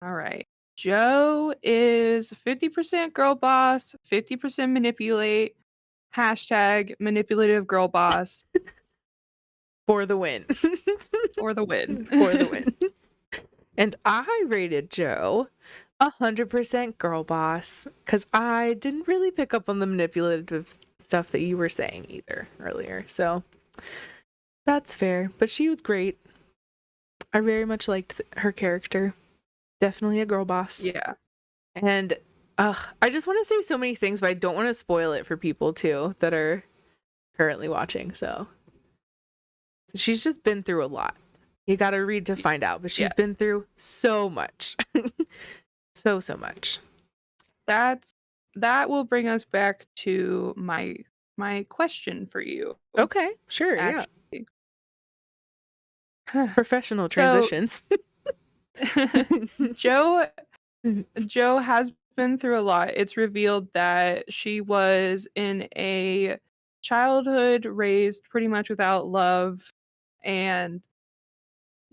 All right. Joe is 50% girl boss, 50% manipulate. Hashtag manipulative girl boss For the win. for the win. For the win. And I rated Joe 100% girl boss because I didn't really pick up on the manipulative stuff that you were saying either earlier. So that's fair. But she was great. I very much liked her character. Definitely a girl boss. Yeah. And I just want to say so many things, but I don't want to spoil it for people too that are currently watching. So she's just been through a lot. You got to read to find out, but she's been through so much. so much. That will bring us back to my question for you. Okay, sure, Actually. yeah. Professional So, transitions. Joe has been through a lot. It's revealed that she was in a childhood raised pretty much without love, and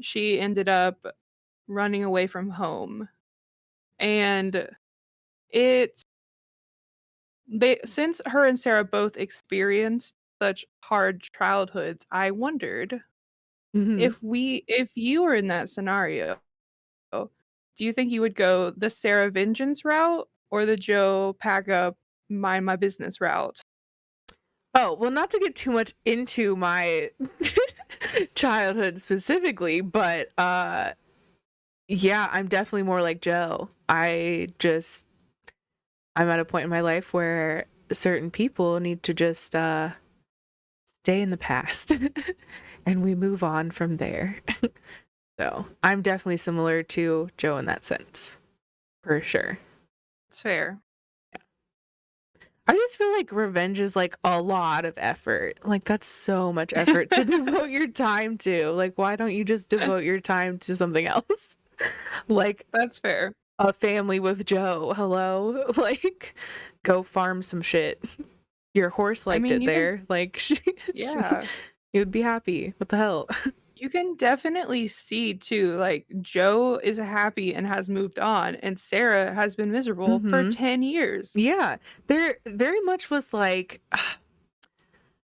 she ended up running away from home. And it since her and Sarah both experienced such hard childhoods, I wondered Mhm. if you were in that scenario, do you think you would go the Sarah vengeance route or the Joe pack up mind my business route? Oh, well, not to get too much into my childhood specifically, but yeah, I'm definitely more like Joe. I'm at a point in my life where certain people need to just stay in the past and we move on from there. So I'm definitely similar to Joe in that sense, for sure. It's fair. I just feel like revenge is like a lot of effort. Like that's so much effort to devote your time to. Like why don't you just devote your time to something else? Like That's fair. a family with Joe. Hello? Like go farm some shit. Your horse I liked mean, it there. Like yeah. you would be happy. What the hell? You can definitely see too, like Joe is happy and has moved on, and Sarah has been miserable for Mhm. 10 years. Yeah. There very much was like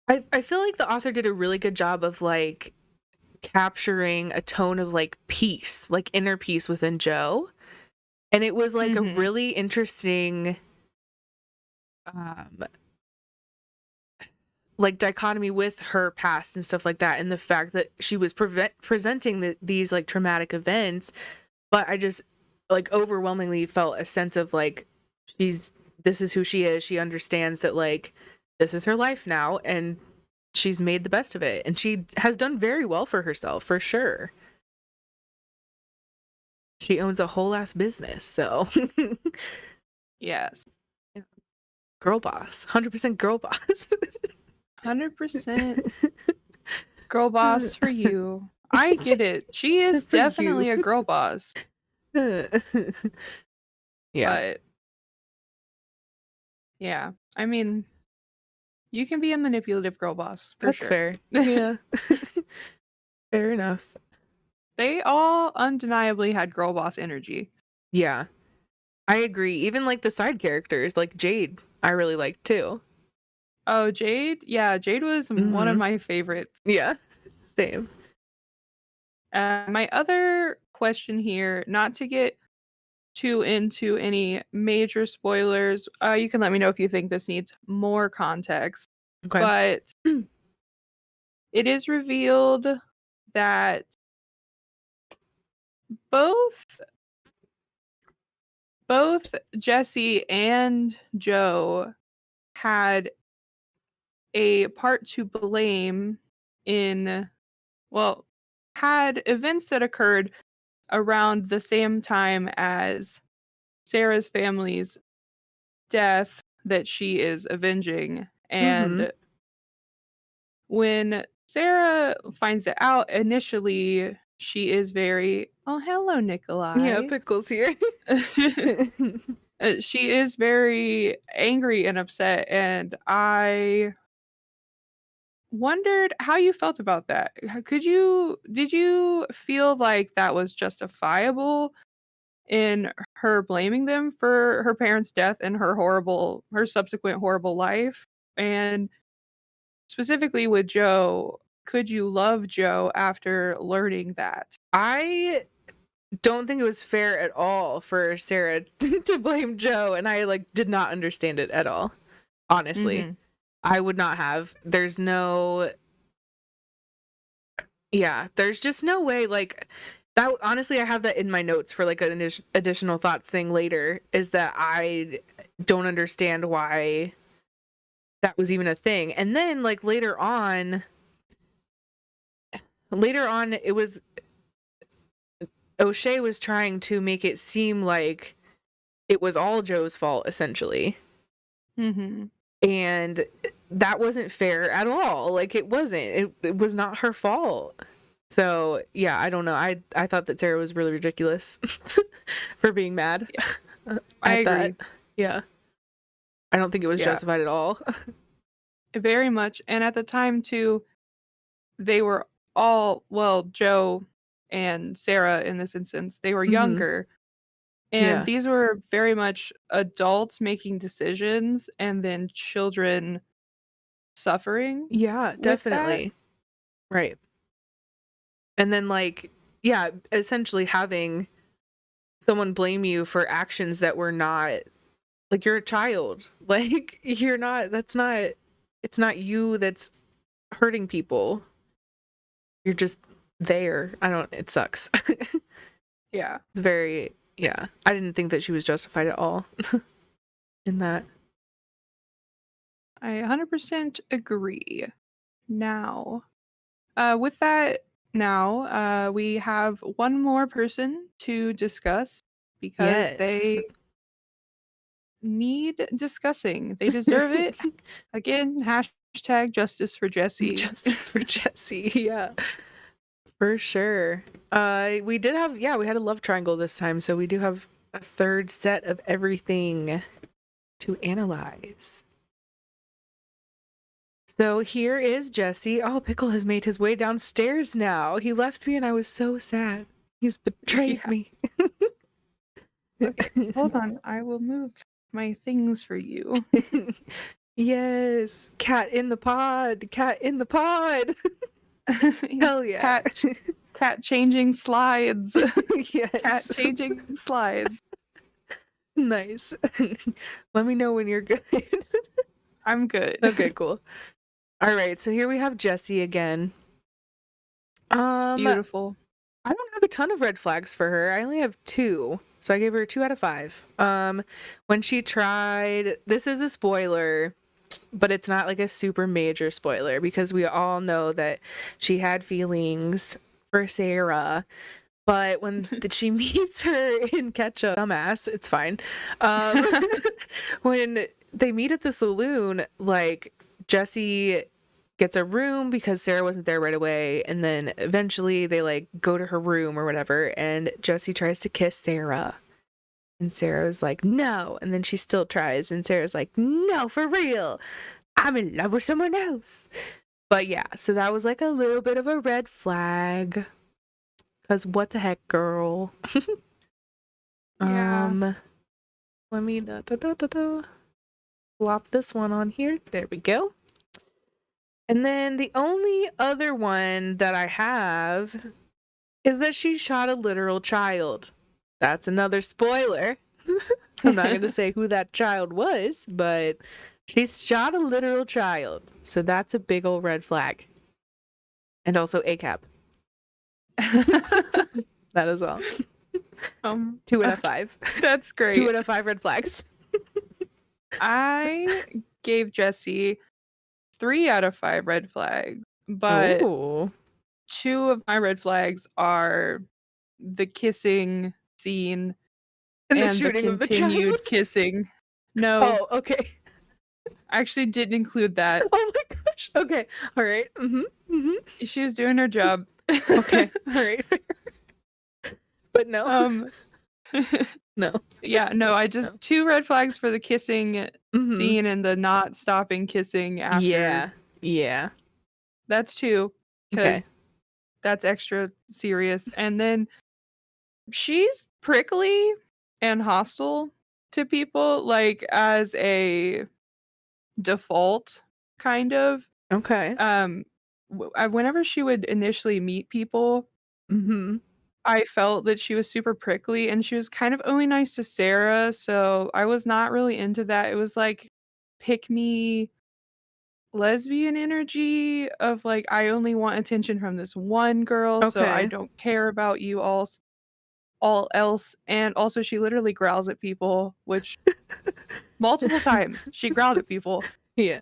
I feel like the author did a really good job of like capturing a tone of like peace, like inner peace within Joe. And it was like a Mhm. really interesting um like dichotomy with her past and stuff like that, and the fact that she was presenting these like traumatic events, but I just like overwhelmingly felt a sense of like this is who she is. She understands that like this is her life now, and she's made the best of it, and she has done very well for herself, for sure. She owns a whole ass business, so Yes. girl boss, 100% girl boss. 100% girl boss for you. I get it. She is For you. definitely a girl boss, Yeah, but yeah. I mean, you can be a manipulative girl boss for that's sure. fair. Yeah. Fair enough. They all undeniably had girl boss energy. Yeah, I agree. Even like the side characters, like Jade, I really liked too. Oh, Jade? Yeah, Jade was one of Mm-hmm. my favorites. Yeah, same. My other question here, not to get too into any major spoilers, you can let me know if you think this needs more context, Okay. but it is revealed that both both Jesse and Joe had a part to blame in, well, had events that occurred around the same time as Sarah's family's death that she is avenging. Mm-hmm. And when Sarah finds it out, initially she is very, oh, hello, Yeah, Nikolai. Pickle's here. She is very angry and upset, and I wondered how you felt about that. Did you feel like that was justifiable in her blaming them for her parents' death and her subsequent horrible life? And specifically with Joe, could you love Joe after learning that? I don't think it was fair at all for Sarah to blame Joe, and I like did not understand it at all. Honestly, Mhm. I would not have. There's no, yeah, there's just no way. Like that. Honestly, I have that in my notes for like an additional thoughts thing later. Is that I don't understand why that was even a thing. And then like later on, it was O'Shea was trying to make it seem like it was all Joe's fault essentially. Mhm. And that wasn't fair at all. Like it wasn't. It was not her fault. So yeah, I don't know. I thought that Sarah was really ridiculous for being mad I at that. agree. Yeah. I don't think it was Yeah, justified at all. very much. And at the time too, they were all, well, Joe and Sarah in this instance, they were Hmm. younger. And Yeah. these were very much adults making decisions and then children suffering Yeah, with that. definitely. Right. And then like yeah, essentially having someone blame you for actions that were not like you're a child. Like you're not that's not it's not you that's hurting people. You're just there. I don't it sucks. Yeah, It's very yeah. I didn't think that she was justified at all in that. I 100% agree. Now, with that, we have one more person to discuss because Yes. they need discussing. They deserve it. Again, hashtag justice for Jesse. Justice for Jesse. Yeah. For sure. We did have yeah, we had a love triangle this time, so we do have a third set of everything to analyze. So here is Jesse. Oh, Pickle has made his way downstairs now. He left me and I was so sad. He's betrayed Yeah. me. Okay, hold on. I will move my things for you. Yes. Cat in the pod. Cat in the pod. Hell yeah. Cat changing slides. Cat Yes. changing slides. Nice. Let me know when you're good. I'm good. Okay, cool. All right, so here we have Jessie again. Beautiful. I don't have a ton of red flags for her. I only have 2. So I gave her a 2 out of 5. When she tried, this is a spoiler, but it's not like a super major spoiler because we all know that she had feelings for Sarah. But when she meets her in Ketchup, dumbass, it's fine. When they meet at the saloon, like Jessie gets a room because Sarah wasn't there right away, and then eventually they like go to her room or whatever, and Jessie tries to kiss Sarah. And Sarah's like, no. And then she still tries, and Sarah's like, no, for real. I'm in love with someone else. But yeah, so that was like a little bit of a red flag. Cause what the heck, girl? Yeah. Let me plop this one on here. There we go. And then the only other one that I have is that she shot a literal child. That's another spoiler. I'm not going to say who that child was, but she shot a literal child. So that's a big old red flag. And also ACAB. That is all. 2 out of 5. That's great. 2 out of 5 red flags. I gave Jessie 3 out of 5 red flags, but Ooh. 2 of my red flags are the kissing scene And the and the shooting of the child. continued kissing. No, Oh, okay. I actually didn't include that. Oh my gosh. Okay. All right. She was doing her job. Okay. All right. But no. No. Yeah, no, I just No. 2 red flags for the kissing Mhm. scene and the not stopping kissing after. Yeah. That's 2 Okay. because that's extra serious. And then she's prickly and hostile to people, like as a default, kind of. Okay. Whenever she would initially meet people, Mhm. I felt that she was super prickly and she was kind of only nice to Sarah, so I was not really into that. It was like pick me lesbian energy of like I only want attention from this one girl, so I Okay. don't care about you all else. And also she literally growls at people, which multiple times she growled at people. Yeah.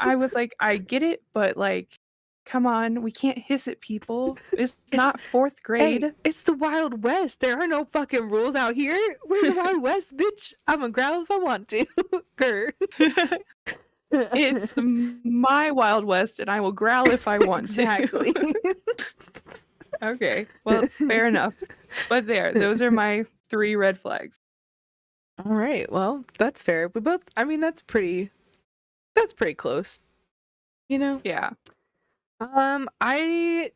I was like, I get it, but like come on, we can't hiss at people. It's not 4th grade. Hey, it's the Wild West. There are no fucking rules out here. We're the Wild West, bitch. I'm gonna growl if I want to. Grr. It's my Wild West, and I will growl if I want Exactly. to. Okay, well, fair enough. But those are my 3 red flags. All right. Well, that's fair. That's pretty close. You know? Yeah. I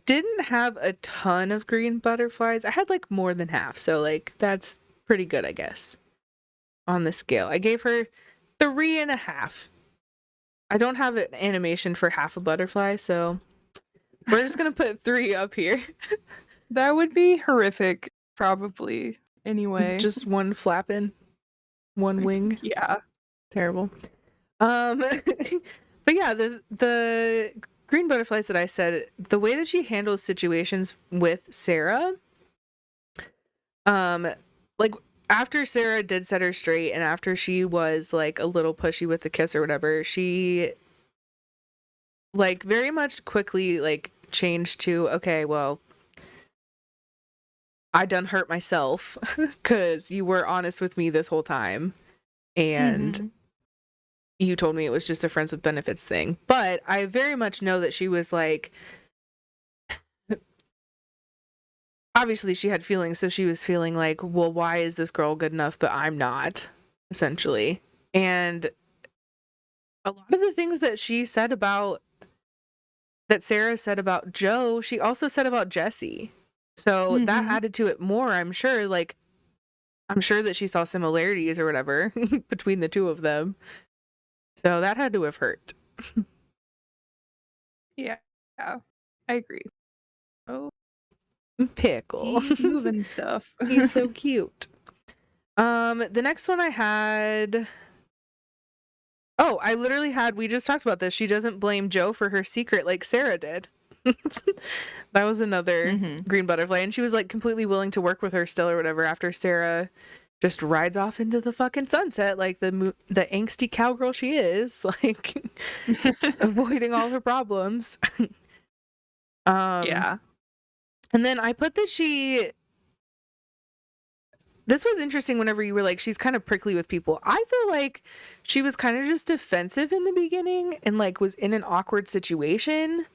didn't have a ton of green butterflies. I had like more than half, so like that's pretty good, I guess. On the scale, I gave her 3.5. I don't have an animation for half a butterfly, so we're just gonna put 3 up here. That would be horrific, probably. Anyway. Just one flapping, one wing. Yeah. Terrible. But yeah, the green butterflies that I said, the way that she handles situations with Sarah, like after Sarah did set her straight and after she was like a little pushy with the kiss or whatever, she like very much quickly like changed to, okay, well, I done hurt myself because you were honest with me this whole time and you told me it was just a friends with benefits thing. But I very much know that she was like, obviously she had feelings, so she was feeling like, well, why is this girl good enough but I'm not, essentially. And a lot of the things that Sarah said about Joe, she also said about Jesse. So that added to it more, I'm sure. Like, I'm sure that she saw similarities or whatever between the two of them. So that had to have hurt. Yeah. I agree. Oh, Pickle. he's moving stuff. He's so cute. The next one I had. Oh, I literally had. We just talked about this. She doesn't blame Joe for her secret like Sarah did. That was another green butterfly, and she was like completely willing to work with her still or whatever after Sarah just rides off into the fucking sunset like the angsty cowgirl she is, like avoiding all her problems. Yeah. And then I put that this was interesting whenever you were like, she's kind of prickly with people. I feel like she was kind of just defensive in the beginning and like was in an awkward situation.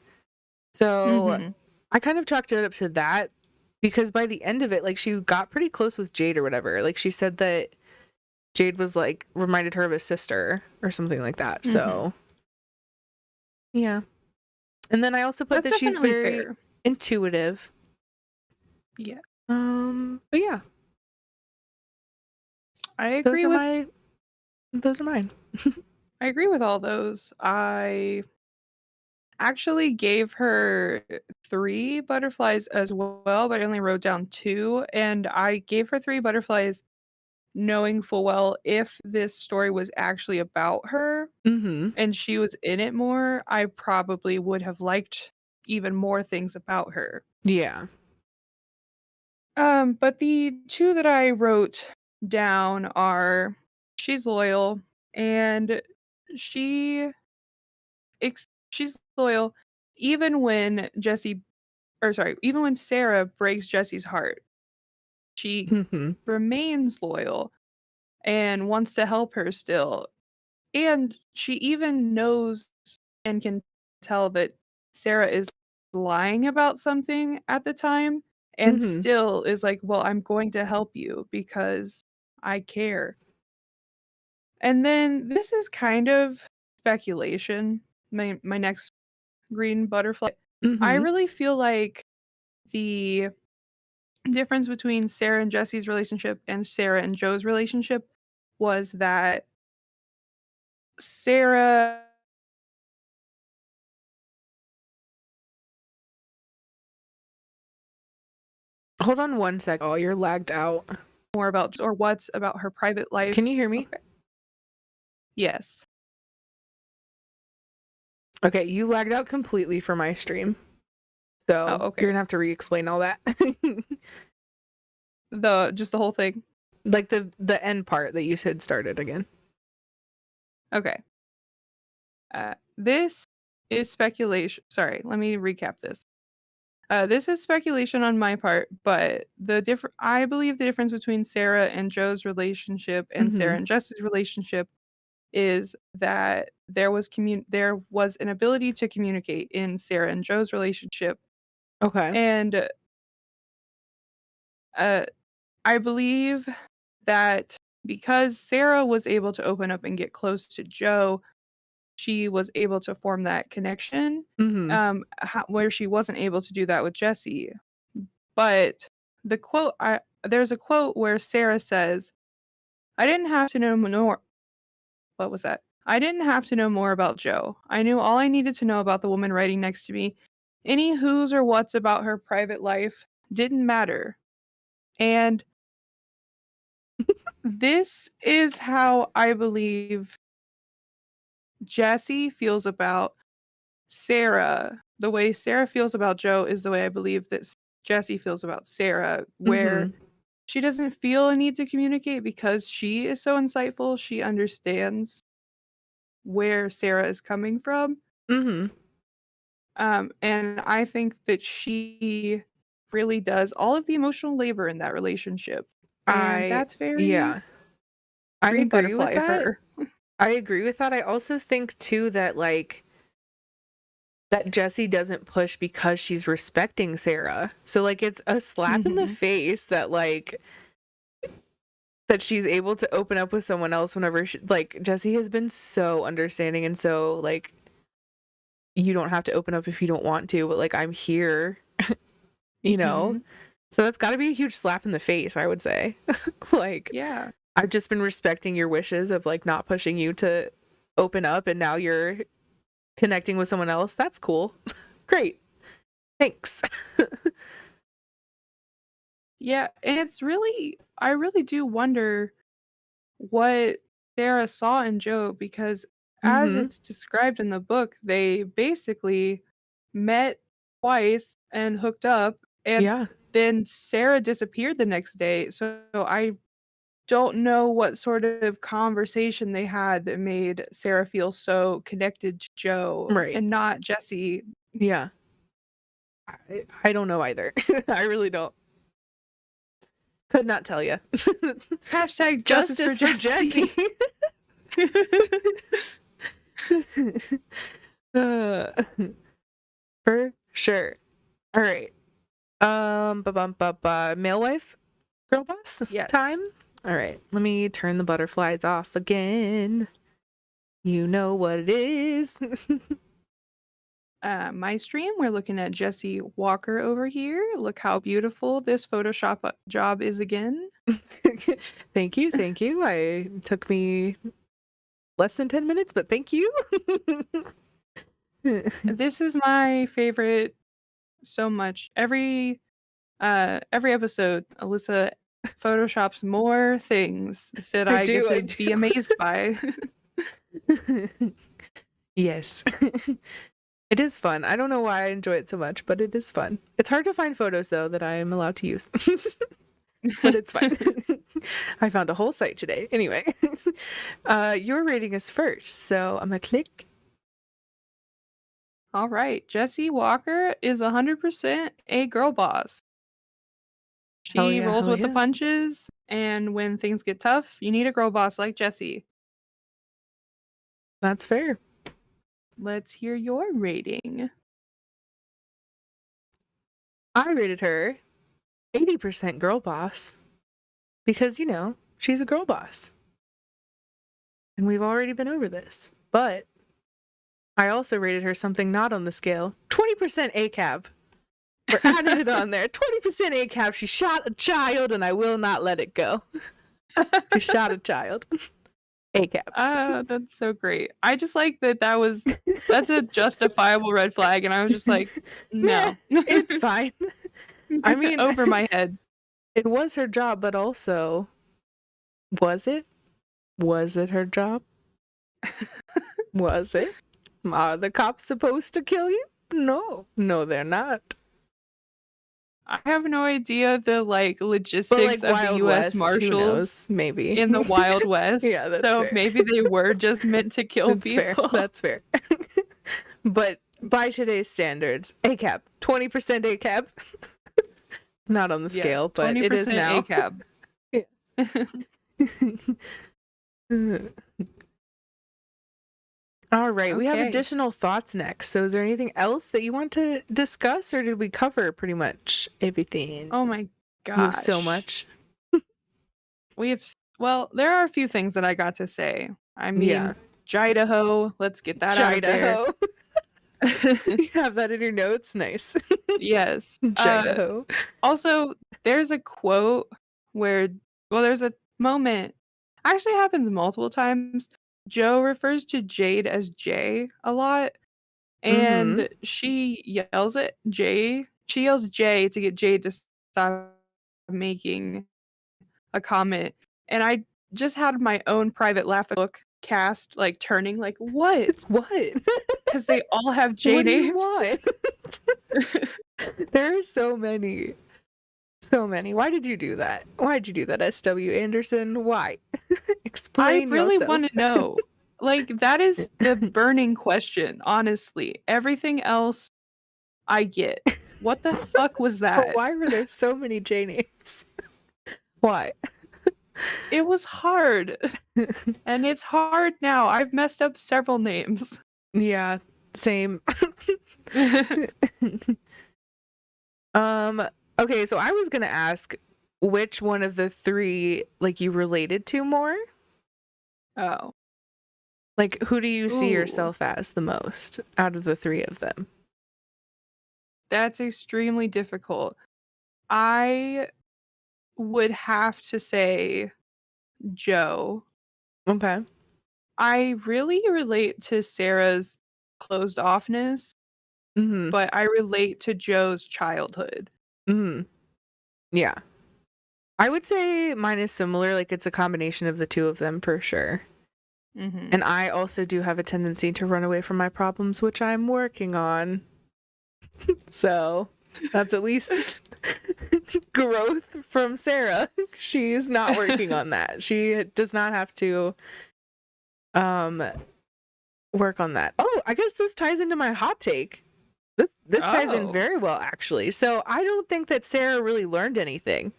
So I kind of chalked it up to that because by the end of it, like she got pretty close with Jade or whatever. Like she said that Jade was like, reminded her of a sister or something like that. So yeah. And then I also put that she's very intuitive. Yeah. But yeah. I agree with Those are mine. I agree with all those. I actually gave her 3 butterflies as well, but I only wrote down 2, and I gave her 3 butterflies knowing full well if this story was actually about her Mhm. and she was in it more, I probably would have liked even more things about her. Yeah. But the 2 that I wrote down are she's loyal and she she's loyal even when even when Sarah breaks Jesse's heart. She Mhm. remains loyal and wants to help her still. And she even knows and can tell that Sarah is lying about something at the time and Mhm. still is like, "Well, I'm going to help you because I care." And then this is kind of speculation, my next green butterfly. I Mhm. really feel like the difference between Sarah and Jesse's relationship and Sarah and Joe's relationship was that Sarah Hold on one sec. Oh, you're lagged out. more about or what's about her private Can life. you hear me? Okay. Yes. Okay, you lagged out completely for my stream. Oh, So you're okay. gonna have to re-explain all that. The whole thing. Like the end part that you said started again. Okay. This is speculation. Sorry, let me recap this. This is speculation on my part, but I believe the difference between Sarah and Joe's relationship and Sarah Mhm. and Jess's relationship is that there was an ability to communicate in Sarah and Joe's relationship, Okay. and uh, I believe that because Sarah was able to open up and get close to Joe, she was able to form that connection, Mhm. where she wasn't able to do that with Jesse. But there's a quote where Sarah says, "I didn't have to know more." What was that? "I didn't have to know more about Joe. I knew all I needed to know about the woman writing next to me. Any who's or what's about her private life didn't matter." And this is how I believe Jesse feels about Sarah. The way Sarah feels about Joe is the way I believe that Jesse feels about Sarah, where Mhm. she doesn't feel a need to communicate because she is so insightful. She understands where Sarah is coming from. Mhm. And I think that she really does all of the emotional labor in that relationship. And I that's very yeah. I green agree butterfly with of that. her. I agree with that. I also think too that like that Jessie doesn't push because she's respecting Sarah. So like it's a slap in the Hmm. face that like that she's able to open up with someone else whenever like Jessie has been so understanding and so like you don't have to open up if you don't want to, but like I'm here, you know? Hmm. So that's got to be a huge slap in the face, I would say. Like Yeah. I've just been respecting your wishes of like not pushing you to open up and now you're connecting with someone else. That's cool. Great. Thanks. Yeah. And I really do wonder what Sarah saw in Joe because, as Mhm. it's described in the book, they basically met twice and hooked up, and Yeah. then Sarah disappeared the next day. So I don't know what sort of conversation they had that made Sarah feel so connected to Joe Right. and not Jesse. Yeah. I don't know either. I really don't. Could not tell you. Hashtag justice for Justice for Jesse. Jesse. Uh, for sure. All right. Male wife, girl boss time. Yes. All right. Let me turn the butterflies off again. You know what it is. My stream, we're looking at Jesse Walker over here. Look how beautiful this Photoshop job is again. Thank you. Thank you. I took me less than 10 minutes, but thank you. This is my favorite so much. Every episode, Alyssa photoshops more things that I get to be amazed by. Yes. It is fun. I don't know why I enjoy it so much, but it is fun. It's hard to find photos, though, that I am allowed to use. But it's fine. I found a whole site today. Anyway, your rating is first, so I'm going to click. All right. Jessie Walker is 100% a girl boss. She rolls with the punches, and when things get tough, you need a girl boss like Jessie. That's fair. Let's hear your rating. I rated her 80% girl boss because, you know, she's a girl boss. And we've already been over this. But I also rated her something not on the scale. 20% ACAB. We're adding it on there. 20% ACAB. She shot a child and I will not let it go. She shot a child. ACAB. That's so great. I just like that's a justifiable red flag, and I was just like, no. It's fine. I mean, over my head. It was her job, but also, was it? Was it her job? Was it? Are the cops supposed to kill you? No, they're not. I have no idea the logistics of the U.S. Marshals, maybe in the Wild West. Yeah, that's fair. Maybe they were just meant to kill people. That's fair. But by today's standards, ACAB, 20% ACAB. It's not on the scale, but it is now. ACAB. All right, we have additional thoughts next. So is there anything else that you want to discuss, or did we cover pretty much everything? Oh my gosh. You have so much. There are a few things that I got to say. I mean, Jidaho, let's get that out of there. You have that in your notes? Nice. Yes. Jidaho. Also, there's a quote where, there's a moment, actually happens multiple times. Joe refers to Jade as Jay a lot, and she yells at Jay. She yells Jay to get Jade to stop making a comment, and I just had my own private laugh book cast turning what because they all have J what names. Do you want? There are so many. Why did you do that? SW Andersen? Why? Explain yourself. I really want to know. That is the burning question, honestly. Everything else I get. What the fuck was that? But why were there so many J names? Why? It was hard. And it's hard now. I've messed up several names. Yeah, same. Okay, so I was gonna ask which one of the three you related to more? Oh. Who do you see yourself as the most out of the three of them? That's extremely difficult. I would have to say Joe. Okay. I really relate to Sarah's closed offness, but I relate to Joe's childhood. Yeah. I would say mine is similar. It's a combination of the two of them for sure. And I also do have a tendency to run away from my problems, which I'm working on. So that's at least growth from Sarah. She's not working on that. She does not have to work on that. Oh, I guess this ties into my hot take. This ties in very well, actually. So I don't think that Sarah really learned anything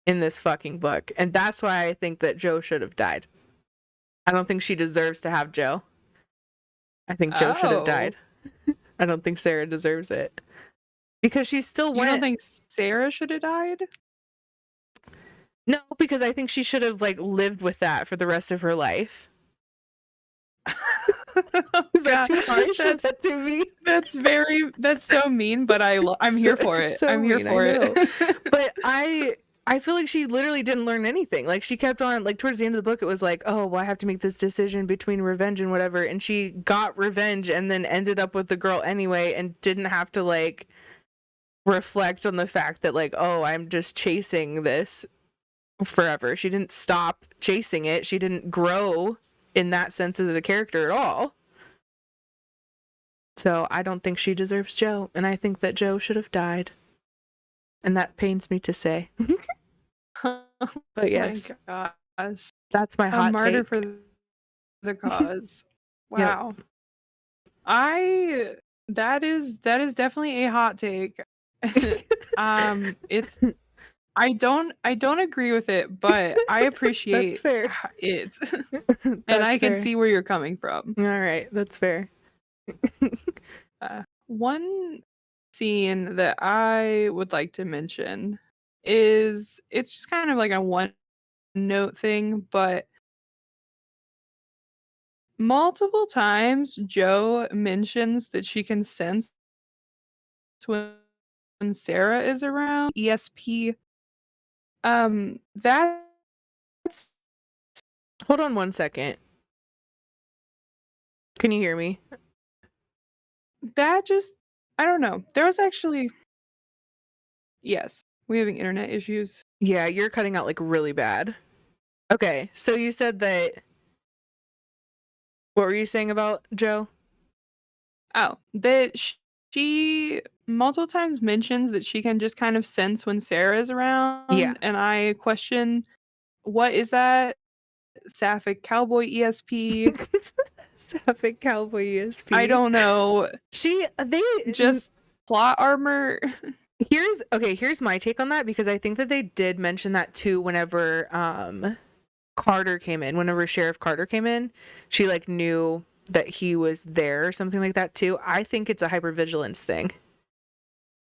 in this fucking book. And that's why I think that Joe should have died. I don't think she deserves to have Joe. I think Joe should have died. I don't think Sarah deserves it. Because she still went... You don't think Sarah should have died? No, because I think she should have lived with that for the rest of her life. Is that too harsh? Is that too mean? That's so mean, but I'm here for it. I'm here for it. But I I feel like she literally didn't learn anything. Like, she kept on, like, towards the end of the book, it was like, oh, well, I have to make this decision between revenge and whatever. And she got revenge and then ended up with the girl anyway and didn't have to, like, reflect on the fact that, like, oh, I'm just chasing this forever. She didn't stop chasing it. She didn't grow in that sense as a character at all. So I don't think she deserves Joe. And I think that Joe should have died. And that pains me to say. Oh But yes, my gosh. that's my A hot martyr take. for the cause. Yep. Wow. That is definitely a hot take. It's I don't agree with it, but I That's appreciate fair. it. And That's I can fair. see where you're coming from. All right, that's fair. One scene that I would like to mention is it's just kind of like a one note thing, but multiple times Joe mentions that she can sense when Sarah is around. ESP. That's Hold on one second. Can you hear me? that just I don't know. There was actually yes, we having internet issues. Yeah, you're cutting out like really bad. Okay, so you said that. What were you saying about Joe? Oh, that she multiple times mentions that she can just kind of sense when Sarah is Yeah. around, and I question, what is that? Sapphic cowboy ESP? Sapphic Cowboy I ESP. don't know. They Just plot armor. here's my take on that, because I think that they did mention that too whenever Carter came in. Whenever Sheriff Carter came in, she like knew that he was there or something like that too. I think it's a hypervigilance thing.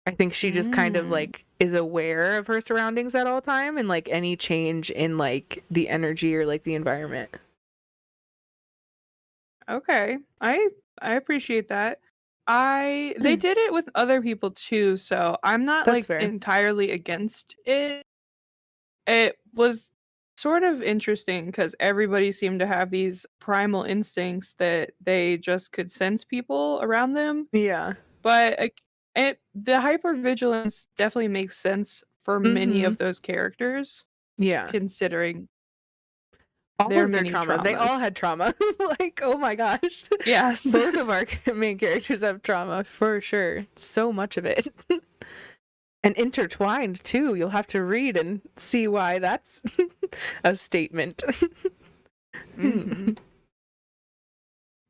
I think she just kind of Mm, like is aware of her surroundings at all time and like any change in like the energy or like the environment. okay. I appreciate that. They did it with other people too, so I'm not That's like fair. entirely against it. It was sort of interesting because everybody seemed to have these primal instincts that they just could sense people around them. Yeah. But the hypervigilance definitely makes sense for many Mm-hmm. of those characters, Yeah. considering All their of their many trauma. They all traumas. had trauma. Like, oh my gosh. Yes. Both of our main characters have trauma for sure. So much of it. And intertwined too. You'll have to read and see why that's a statement. Hmm.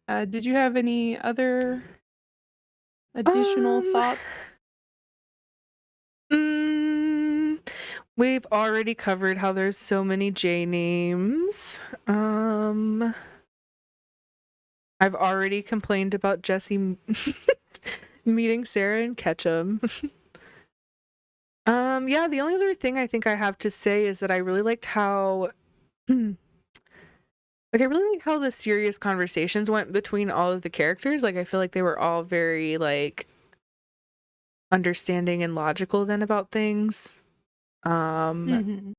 Did you have any other additional Um, thoughts? mm, we've already covered how there's so many J names. I've already complained about Jesse meeting Sarah and Ketchum. Yeah, the only other thing I think I have to say is that I really liked how like I really like how the serious conversations went between all of the characters. Like I feel like they were all very like understanding and logical then about things. Um Hmm.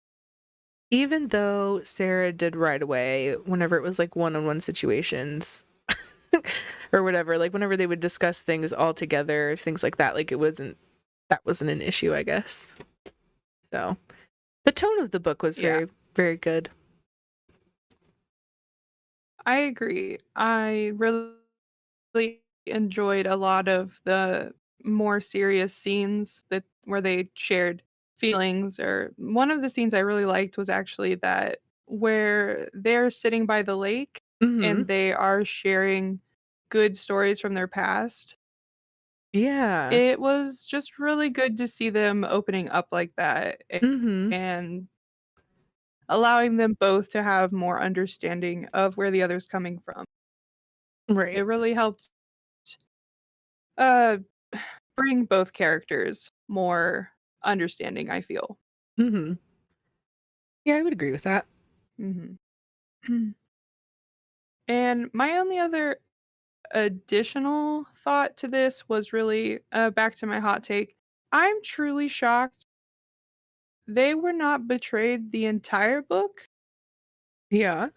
Even though Sarah did right away whenever it was like one-on-one situations or whatever, like whenever they would discuss things all together, things like that, like that wasn't an issue, I guess. So the tone of the book was Yeah, very, very good. I agree. I really enjoyed a lot of the more serious scenes that where they shared feelings. Or one of the scenes I really liked was actually that where they're sitting by the lake Mm-hmm. and they are sharing good stories from their past. Yeah. It was just really good to see them opening up like that Mm-hmm. and allowing them both to have more understanding of where the other's coming from. Right. It really helped uh bring both characters more understanding, I feel. Mm-hmm. Yeah, I would agree with that. Mhm. And my only other additional thought to this was really back to my hot take. I'm truly shocked they were not betrayed the entire book. Yeah.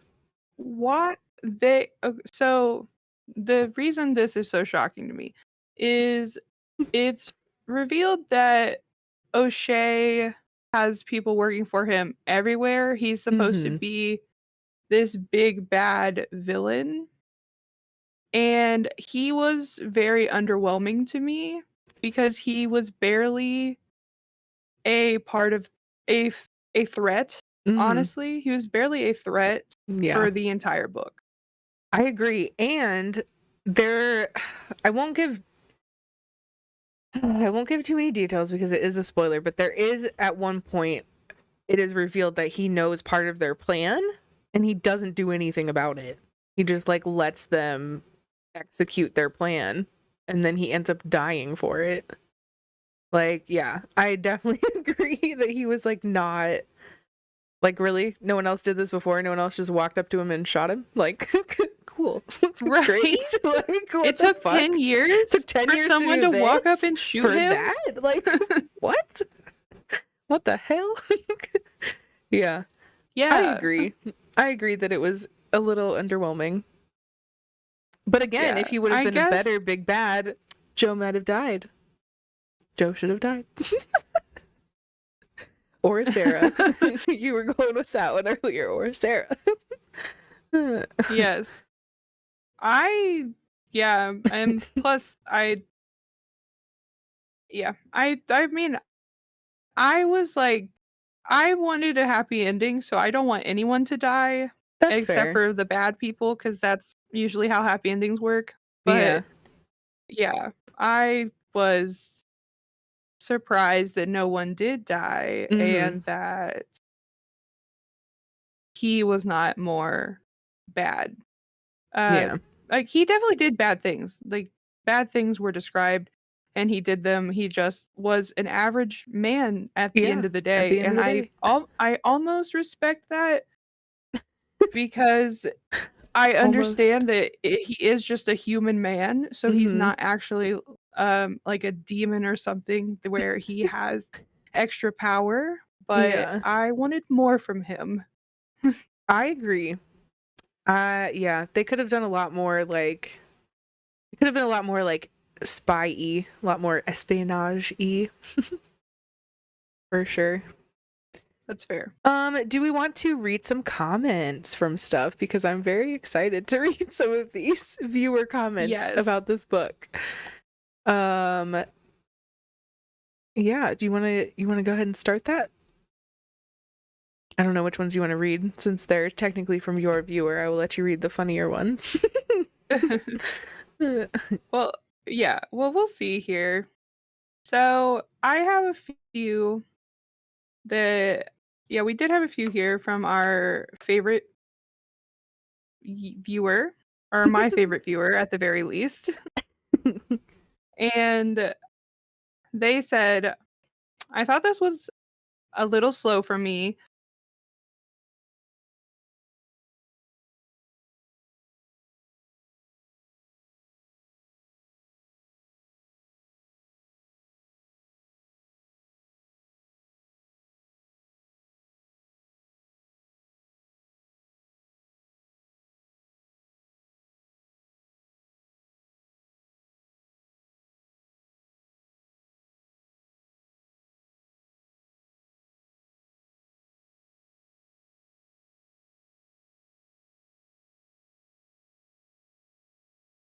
What they so the reason this is so shocking to me is it's revealed that O'Shea has people working for him everywhere. He's supposed to Mm-hmm. be this big bad villain, and he was very underwhelming to me because he was barely a part of a threat. Mm-hmm. Honestly, he was barely a threat Yeah. for the entire book. I agree. And there I won't give I won't give too many details because it is a spoiler, but there is at one point it is revealed that he knows part of their plan and he doesn't do anything about it. He just like lets them execute their plan and then he ends up dying for it. Like, yeah, I definitely agree that he was like not like, really? No one else did this before? No one else just walked up to him and shot him? Like, cool. Great. Right? Like, It what the took fuck? 10 years Took 10 for years to someone do to walk up this? and shoot For him? that? Like, what? What the hell? Yeah, I Yeah. agree. I agree that it was a little underwhelming. But again, Yeah. if he would have I been a guess better big bad, Joe might have died. Joe should have died. Or Sarah. You were going with that one earlier, or Sarah. yes. Yeah, and plus I mean, I was like I wanted a happy ending, so I don't want anyone to die That's except fair. for the bad people cuz that's usually how happy endings work. Yeah. But yeah, I was surprised that no one did die Mm-hmm. and that he was not more bad. Uh, Yeah. like, he definitely did bad things, like, bad things were described, and he did them, he just was an average man at the end Yeah. of the At the day, end of and the day. I almost respect that because I Almost. understand that he is just a human man, so he's Mm-hmm. not actually, like a demon or something to where he has extra power, but Yeah. I wanted more from him. I agree. Yeah, they could have done a lot more like it could have been a lot more like spy-y, a lot more espionage-y for sure. That's fair. Do we want to read some comments from stuff because I'm very excited to read some of these viewer comments Yes. about this book. Um yeah, do you want to go ahead and start that? I don't know which ones you want to read since they're technically from your viewer. I will let you read the funnier one. Well, yeah, well, we'll see here. So, I have a few that yeah, we did have a few here from our favorite viewer, or my favorite viewer at the very least. And they said, I thought this was a little slow for me,